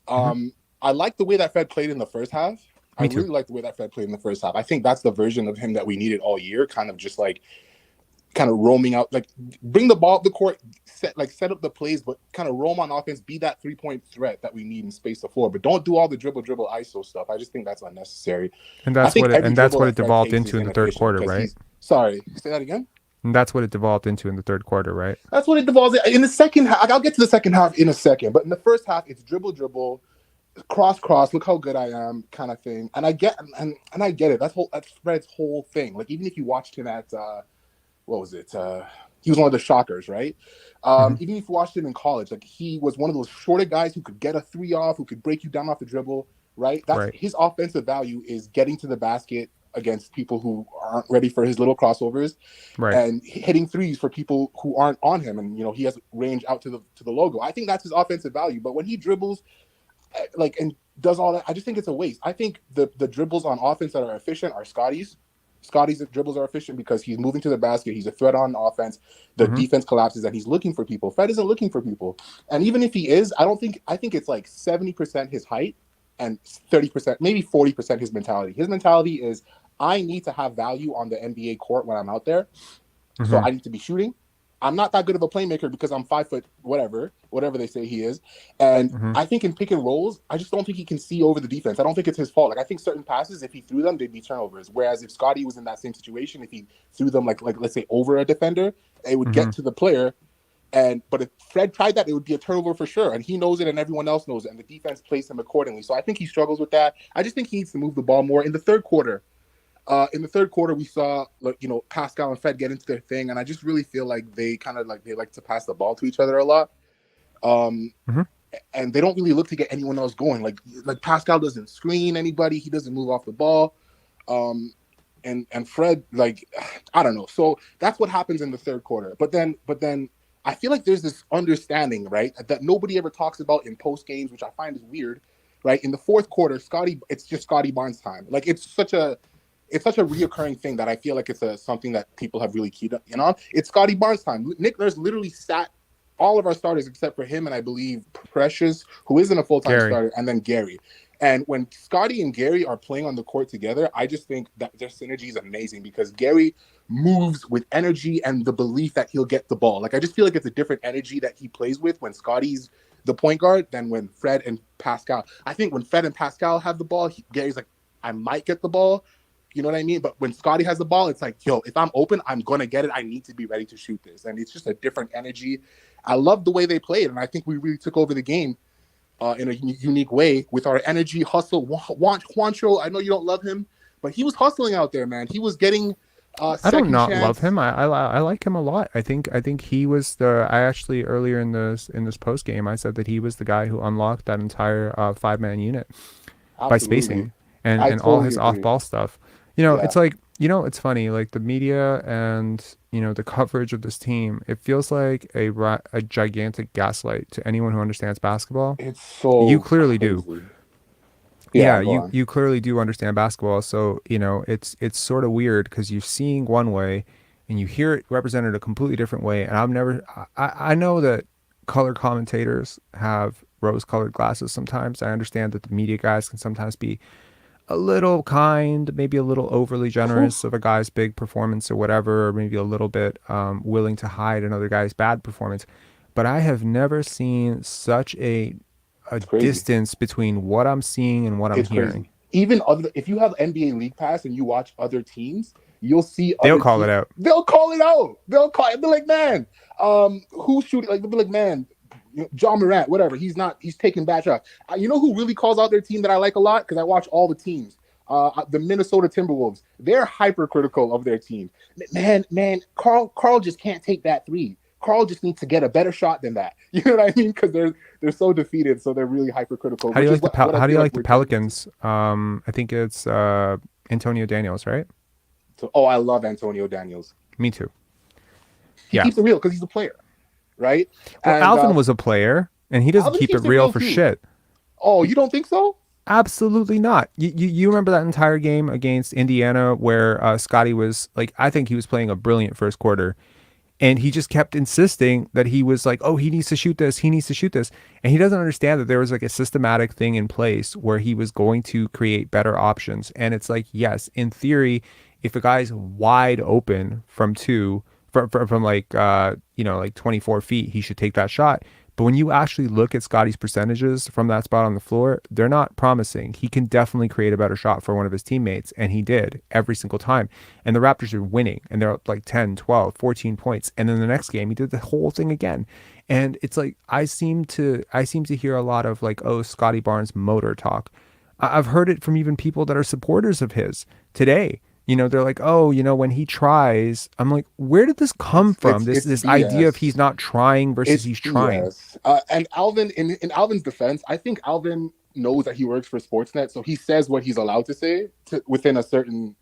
I like the way that Fed played in the first half. I really like the way that Fed played in the first half. I think that's the version of him that we needed all year, kind of just like kind of roaming out, like bring the ball up the court, set up the plays, but kind of roam on offense, be that 3-point threat that we need and space the floor. But don't do all the dribble ISO stuff. I just think that's unnecessary. And that's what it devolved into in the third quarter, right? Sorry, say that again. And that's what it devolved into in the third quarter, right? That's what it devolves in the second half. I'll get to the second half in a second. But in the first half, it's dribble, cross, look how good I am, kind of thing. And I get I get it. That's Fred's whole thing. Like even if you watched him at what was it? He was one of the shockers, right? Mhm. Even if you watched him in college, like he was one of those shorter guys who could get a three off, who could break you down off the dribble, right? That's Right. his offensive value is getting to the basket against people who aren't ready for his little crossovers Right. and hitting threes for people who aren't on him. And he has range out to the logo. I think that's his offensive value. But when he dribbles like and does all that, I just think it's a waste. I think the dribbles on offense that are efficient are Scottie's. Scottie's dribbles are efficient because he's moving to the basket. He's a threat on offense. The Mhm. defense collapses and he's looking for people. Fred isn't looking for people. And even if he is, I think it's like 70% his height and 30%, maybe 40% his mentality. His mentality is I need to have value on the NBA court when I'm out there. So Mhm. I need to be shooting. I'm not that good of a playmaker because I'm 5 foot whatever they say he is. And Mhm. I think in pick and rolls, I just don't think he can see over the defense. I don't think it's his fault. Like I think certain passes, if he threw them, they'd be turnovers. Whereas if Scottie was in that same situation, if he threw them like let's say over a defender, it would get Mhm. to the player. But if Fred tried that, it would be a turnover for sure. And he knows it and everyone else knows it. And the defense plays him accordingly. So I think he struggles with that. I just think he needs to move the ball more. In the third quarter, we saw Pascal and Fred get into their thing, and I just really feel like they like to pass the ball to each other a lot, Mhm. and they don't really look to get anyone else going. Like Pascal doesn't screen anybody, he doesn't move off the ball, and Fred I don't know. So that's what happens in the third quarter. But then I feel like there's this understanding, right, that nobody ever talks about in post games, which I find is weird. Right in the fourth quarter, it's just Scottie Barnes time. Like it's such a reoccurring thing that I feel like it's something that people have really keyed in on. It's Scottie Barnes time. Nick Nurse literally sat all of our starters except for him and I believe Precious, who isn't a full-time Gary. starter, and then Gary. And when Scottie and Gary are playing on the court together, I just think that their synergy is amazing because Gary moves with energy and the belief that he'll get the ball. Like I just feel like it's a different energy that he plays with when Scottie's the point guard than when Fred and Pascal. I think when Fred and Pascal have the ball, Gary's like, I might get the ball. You know what I mean? But when Scottie has the ball, it's like, yo, if I'm open, I'm going to get it. I need to be ready to shoot this. And it's just a different energy. I love the way they played. And I think we really took over the game in a unique way with our energy, hustle. Juancho, I know you don't love him, but he was hustling out there, man. He was getting I don't second not love chance. him. I like him a lot. I think he was the. I actually earlier in this post game I said that he was the guy who unlocked that entire 5-man unit by Absolutely. spacing and I all totally his off agree. ball stuff. Yeah. It's like it's funny. Like the media and the coverage of this team. It feels like a gigantic gaslight to anyone who understands basketball. It's You so clearly do. crazy. Yeah, Yeah, go on. you clearly do understand basketball. So, it's sort of weird because you're seeing one way and you hear it represented a completely different way. And I know that color commentators have rose-colored glasses sometimes. I understand that the media guys can sometimes be a little kind, maybe a little overly Whew. generous of a guy's big performance or whatever, or maybe a little bit willing to hide another guy's bad performance. But I have never seen such a It's crazy. distance between what I'm seeing and what I'm It's hearing. crazy. Even other, if you have NBA League Pass and you watch other teams, you'll see They'll other call it teams. out. They'll call it out. They'll call it. They'll be like, man, who's shooting? Like they'll be like, man, John Morant, whatever. He's not. He's taking bad shots. You know who really calls out their team that I like a lot because I watch all the teams. The Minnesota Timberwolves. They're hypercritical of their team. Man, Carl just can't take that three. Carl just needs to get a better shot than that. You know what I mean? Because they're so defeated, so they're really hypercritical, How do which you is like the what I How do feel you like like the we're getting into. Pelicans? I think it's Antonio Daniels, right? So, oh, I love Antonio Daniels. Me too. He Yeah. keeps it real because he's a player, right? Well, And Alvin was a player, and he doesn't Alvin keep it keeps it real real for too. shit. Oh, you don't think so? Absolutely not. You remember that entire game against Indiana where Scottie was like, I think he was playing a brilliant first quarter, and he just kept insisting that he was like, oh, he needs to shoot this, he needs to shoot this, and he doesn't understand that there was like a systematic thing in place where he was going to create better options. And it's like, yes, in theory, if a guy's wide open from two, from like like 24 feet, he should take that shot. But when you actually look at Scottie's percentages from that spot on the floor, they're not promising. He can definitely create a better shot for one of his teammates, and he did every single time. And the Raptors are winning, and they're up like 10, 12, 14 points. And then the next game, he did the whole thing again. And it's like I seem to hear a lot of like, oh, Scottie Barnes motor talk. I've heard it from even people that are supporters of his today. You know, they're like, oh, you know, when he tries, I'm like, where did this come from? This It's idea of he's BS. not trying versus It's he's trying. BS. And Alvin, in Alvin's defense, I think Alvin knows that he works for Sportsnet, so he says what he's allowed to say within a certain,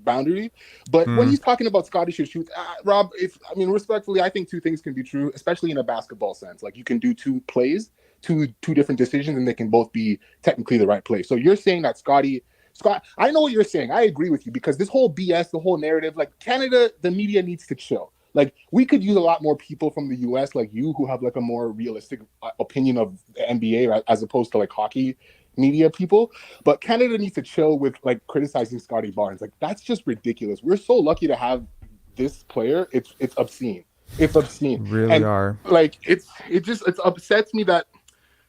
boundary. But when Mm, he's talking about Scottie should shoot, Rob, respectfully, I think two things can be true, especially in a basketball sense. Like you can do two plays, two different decisions, and they can both be technically the right play. So you're saying that Scott, I know what you're saying. I agree with you because this whole BS, the whole narrative, like Canada, the media needs to chill. Like we could use a lot more people from the US like you who have like a more realistic opinion of the NBA as opposed to like hockey media people. But Canada needs to chill with like criticizing Scottie Barnes. Like that's just ridiculous. We're so lucky to have this player. It's obscene. It's obscene. really And are. like it upsets me that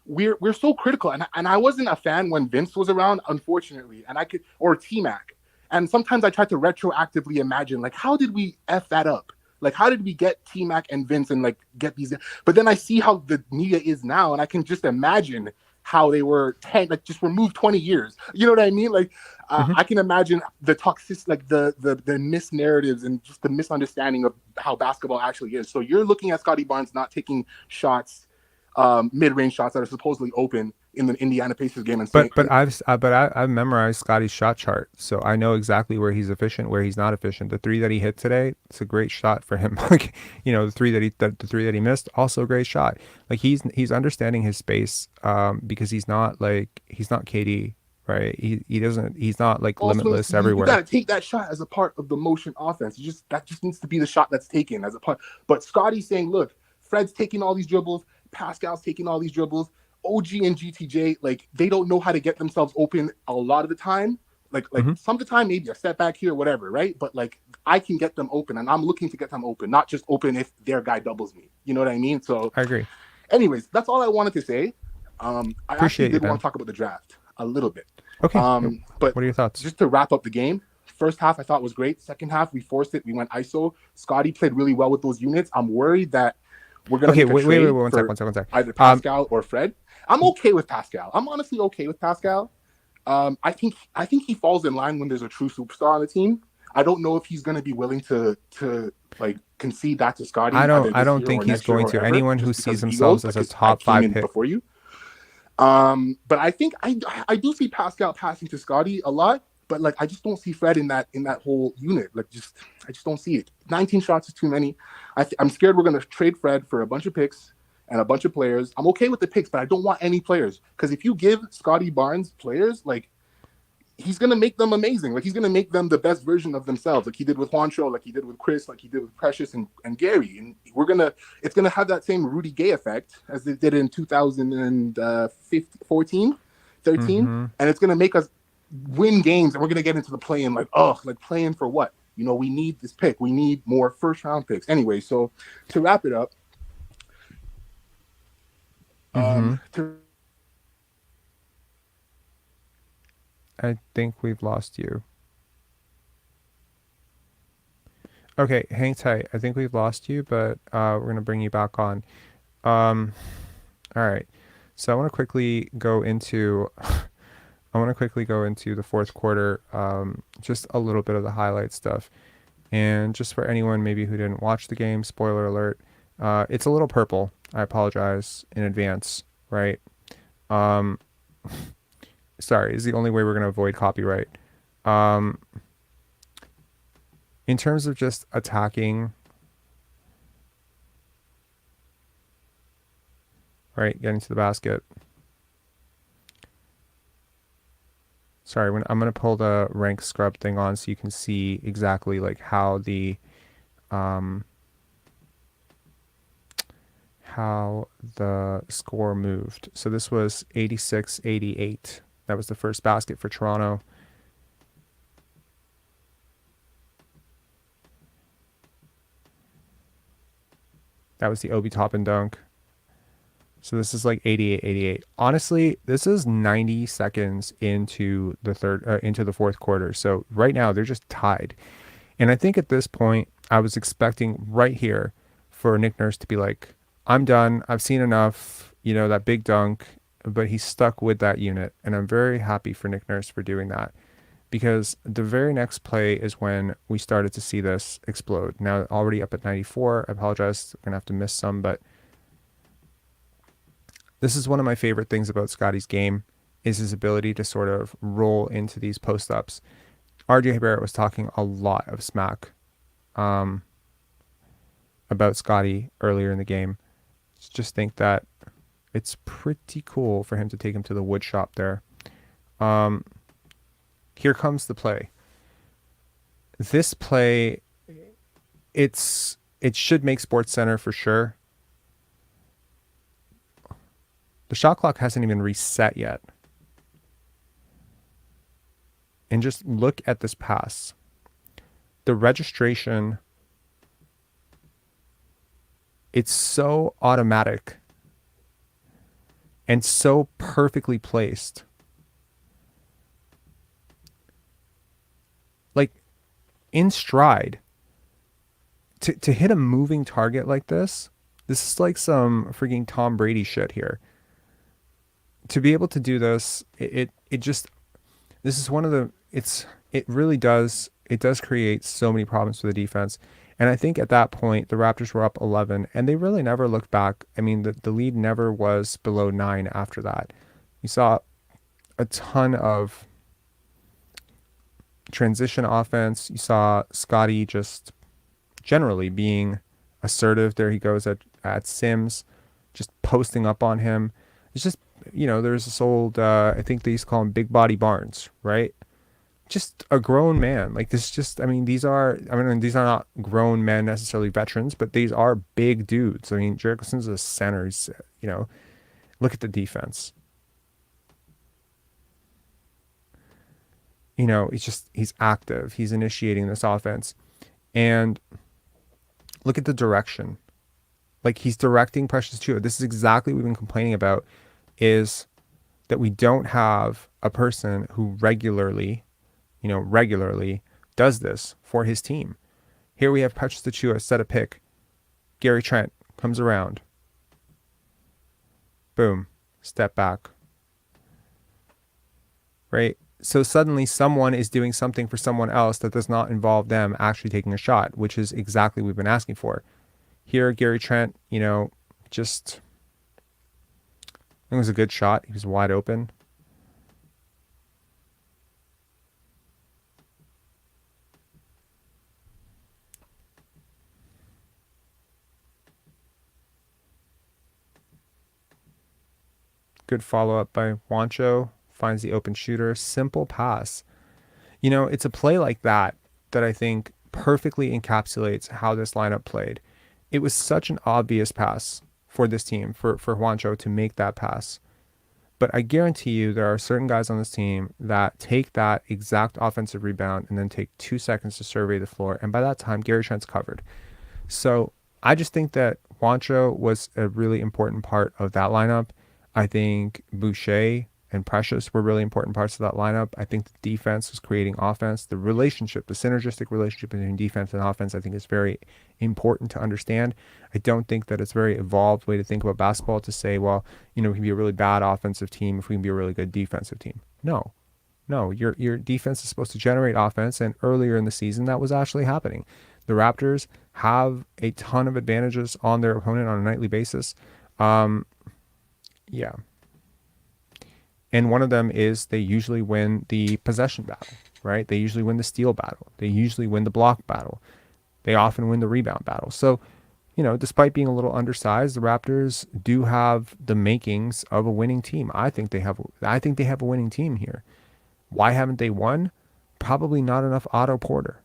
we're so critical. And I wasn't a fan when Vince was around, unfortunately. And or T-Mac. And sometimes I try to retroactively imagine like how did we F that up? Like, how did we get T-Mac and Vince and like get these? But then I see how the media is now, and I can just imagine how they were just removed 20 years. You know what I mean? Like, Mhm. I can imagine the toxic, like the misnarratives and just the misunderstanding of how basketball actually is. So you're looking at Scottie Barnes not taking shots, mid-range shots that are supposedly open in the Indiana Pacers game, and saying, I've memorized Scotty's shot chart, so I know exactly where he's efficient, where he's not efficient. The three that he hit today, it's a great shot for him. Like, you know, the three that he missed, also a great shot. Like he's understanding his space, because he's not KD, right? He's not like also limitless you got everywhere. to take that shot as a part of the motion offense. That just needs to be the shot that's taken as a part. But Scotty's saying, look, Fred's taking all these dribbles, Pascal's taking all these dribbles, OG and GTJ, like they don't know how to get themselves open a lot of the time. Like Mhm. some of the time, maybe a step back here, whatever, right? But like I can get them open, and I'm looking to get them open, not just open if their guy doubles me. You know what I mean? So, I agree. anyways, that's all I wanted to say. I actually Appreciate you, did want man. to talk about the draft a little bit. Okay. But What are your thoughts? just to wrap up the game, first half I thought was great. Second half we forced it. We went ISO. Scottie played really well with those units. I'm worried that we're gonna Okay, make a wait, trade one for sec. either Pascal or Fred. I'm okay with Pascal. I'm honestly okay with Pascal. I think he falls in line when there's a true superstar on the team. I don't know if he's going to be willing to like concede that to Scottie either I this don't year or think he's next year going or to. ever, Anyone who just because sees of themselves egos. as Like a I top came five in pick. before you. But I think I do see Pascal passing to Scottie a lot. But like I just don't see Fred in that whole unit. Like I just don't see it. 19 shots is too many. I'm scared we're going to trade Fred for a bunch of picks and a bunch of players. I'm okay with the picks, but I don't want any players because if you give Scottie Barnes players, like he's gonna make them amazing. Like he's gonna make them the best version of themselves, like he did with Juancho, like he did with Chris, like he did with Precious and Gary. And it's gonna have that same Rudy Gay effect as it did in 2014, 13, Mm-hmm. and it's gonna make us win games. And we're gonna get into the play-in like playing for what? You know, we need this pick. We need more first-round picks. Anyway, so to wrap it up, Mm-hmm. to I think we've lost you. Okay, hang tight. I think we've lost you, but we're gonna bring you back on. All right. So I want to quickly go into the fourth quarter, just a little bit of the highlight stuff, and just for anyone maybe who didn't watch the game, spoiler alert, it's a little purple. I apologize in advance. Right. Sorry, is the only way we're gonna avoid copyright. Um, in terms of just attacking, right, getting to the basket. Sorry, I'm gonna pull the rank scrub thing on so you can see exactly like how the score moved. So this was 86-88. That was the first basket for Toronto. That was the Obi Toppin dunk. So this is like 88-88. Honestly, this is 90 seconds into the fourth quarter. So right now they're just tied. And I think at this point I was expecting right here for Nick Nurse to be like, I'm done. I've seen enough, that big dunk, but he's stuck with that unit. And I'm very happy for Nick Nurse for doing that, because the very next play is when we started to see this explode. Now already up at 94. I apologize. I'm going to have to miss some, but this is one of my favorite things about Scottie's game, is his ability to sort of roll into these post-ups. RJ Barrett was talking a lot of smack about Scottie earlier in the game. Just think that it's pretty cool for him to take him to the wood shop there. Here comes the play. This play, it should make Sports Center for sure. The shot clock hasn't even reset yet. And just look at this pass. The registration, it's so automatic and so perfectly placed. Like, in stride. To hit a moving target like this is like some freaking Tom Brady shit here. To be able to do this, it just, this is one of the, it really does, it does create so many problems for the defense. And I think at that point, the Raptors were up 11, and they really never looked back. I mean, the lead never was below 9 after that. You saw a ton of transition offense. You saw Scottie just generally being assertive. There he goes at Sims, just posting up on him. It's just, there's this old, I think they used to call him Big Body Barnes, right? Just a grown man. Like, this just, these are not grown men necessarily veterans, but these are big dudes. Jerickson's a center. He's, look at the defense. He's active. He's initiating this offense. And look at the direction. Like, he's directing Precious Achiuwa. This is exactly what we've been complaining about, is that we don't have a person who regularly does this for his team. Here we have Precious Achiuwa set a pick. Gary Trent comes around. Boom. Step back. Right? So suddenly someone is doing something for someone else that does not involve them actually taking a shot, which is exactly what we've been asking for. Here, Gary Trent, just, I think it was a good shot. He was wide open. Good follow-up by Juancho. Finds the open shooter. Simple pass. It's a play like that I think perfectly encapsulates how this lineup played. It was such an obvious pass for this team, for Juancho to make that pass. But I guarantee you there are certain guys on this team that take that exact offensive rebound and then take 2 seconds to survey the floor. And by that time, Gary Trent's covered. So I just think that Juancho was a really important part of that lineup. I think Boucher and Precious were really important parts of that lineup. I think the defense was creating offense. The synergistic relationship between defense and offense, I think is very important to understand. I don't think that it's a very evolved way to think about basketball to say, well, we can be a really bad offensive team if we can be a really good defensive team. No, your defense is supposed to generate offense, and earlier in the season, that was actually happening. The Raptors have a ton of advantages on their opponent on a nightly basis. Yeah. And one of them is they usually win the possession battle, right? They usually win the steal battle. They usually win the block battle. They often win the rebound battle. So, despite being a little undersized, the Raptors do have the makings of a winning team. I think they have a winning team here. Why haven't they won? Probably not enough Otto Porter.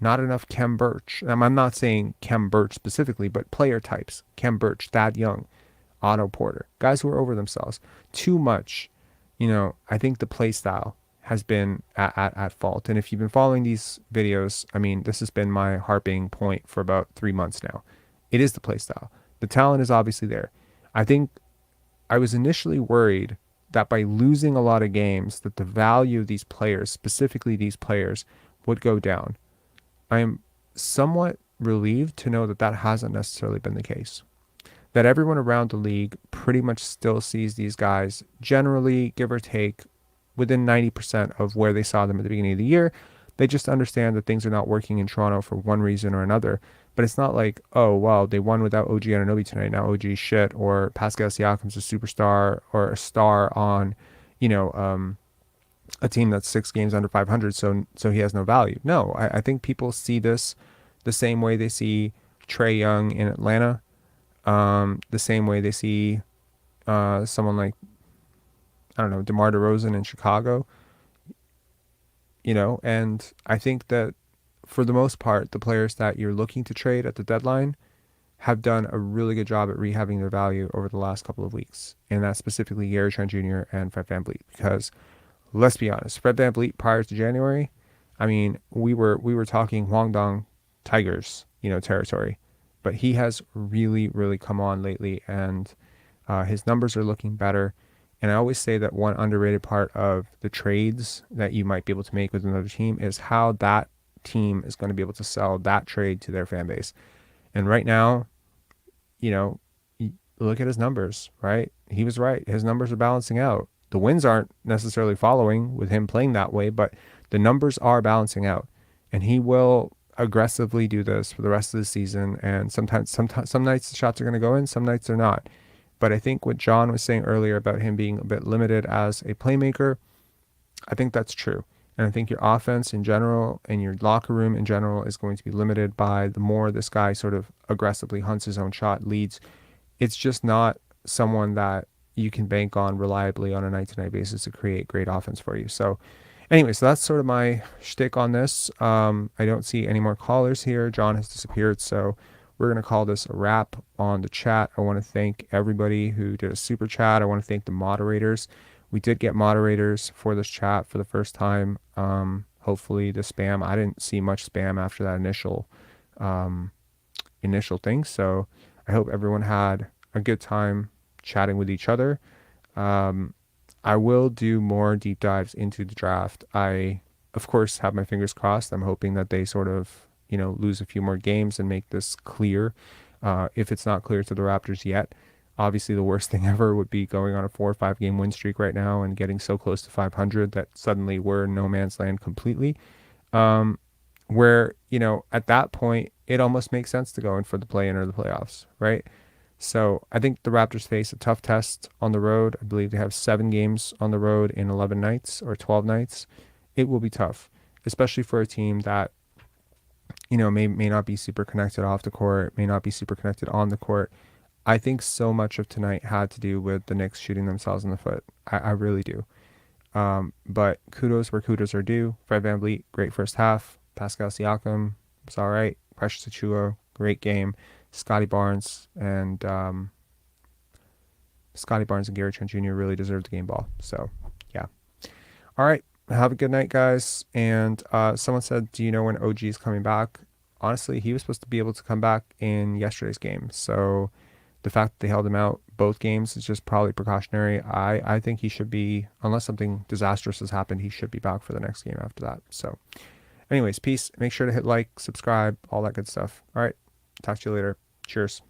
Not enough Khem Birch. I'm not saying Khem Birch specifically, but player types. Khem Birch, Thad Young, Otto Porter, guys who are over themselves. Too much, I think the play style has been at fault. And if you've been following these videos, this has been my harping point for about 3 months now. It is the play style. The talent is obviously there. I think I was initially worried that by losing a lot of games, that the value of these players, specifically these players, would go down. I am somewhat relieved to know that hasn't necessarily been the case. that everyone around the league pretty much still sees these guys generally, give or take, within 90% of where they saw them at the beginning of the year. They just understand that things are not working in Toronto for one reason or another. But it's not like, oh, well, they won without OG Anunoby tonight. Now OG shit, or Pascal Siakam's a superstar or a star on, a team that's 6 games under 500, so he has no value. No, I think people see this the same way they see Trae Young in Atlanta, the same way they see someone like, I don't know, DeMar DeRozan in Chicago, and I think that for the most part, the players that you're looking to trade at the deadline have done a really good job at rehabbing their value over the last couple of weeks, and that's specifically Gary Trent Jr. and Fred VanVleet, because let's be honest, Fred VanVleet prior to January, I mean, we were talking Guangdong Tigers, territory, but he has really, really come on lately, and his numbers are looking better. And I always say that one underrated part of the trades that you might be able to make with another team is how that team is going to be able to sell that trade to their fan base. And right now, look at his numbers, right? He was right. His numbers are balancing out. The wins aren't necessarily following with him playing that way, but the numbers are balancing out. And he will aggressively do this for the rest of the season. And some nights the shots are going to go in, some nights they're not. But I think what John was saying earlier about him being a bit limited as a playmaker, I think that's true. And I think your offense in general and your locker room in general is going to be limited by the more this guy sort of aggressively hunts his own shot, leads. It's just not someone that you can bank on reliably on a night-to-night basis to create great offense for you. So anyway, so that's sort of my shtick on this. I don't see any more callers here. John has disappeared, so we're going to call this a wrap on the chat. I want to thank everybody who did a super chat. I want to thank the moderators. We did get moderators for this chat for the first time. Hopefully the spam, I didn't see much spam after that initial thing. So I hope everyone had a good time chatting with each other. I will do more deep dives into the draft. I, of course, have my fingers crossed. I'm hoping that they sort of, lose a few more games and make this clear. If it's not clear to the Raptors yet, obviously the worst thing ever would be going on a 4 or 5 game win streak right now and getting so close to 500 that suddenly we're in no man's land completely. Where, at that point, it almost makes sense to go in for the play-in or the playoffs, right? So I think the Raptors face a tough test on the road. I believe they have 7 games on the road in 11 nights or 12 nights. It will be tough, especially for a team that, may not be super connected off the court, may not be super connected on the court. I think so much of tonight had to do with the Knicks shooting themselves in the foot. I really do. But kudos where kudos are due. Fred VanVleet, great first half. Pascal Siakam was all right. Precious Achiuwa, great game. Scottie Barnes and Gary Trent Jr. really deserved the game ball. So, yeah. All right. Have a good night, guys. And someone said, do you know when OG is coming back? Honestly, he was supposed to be able to come back in yesterday's game. So the fact that they held him out both games is just probably precautionary. I think he should be, unless something disastrous has happened, he should be back for the next game after that. So anyways, peace. Make sure to hit like, subscribe, all that good stuff. All right. Talk to you later. Cheers.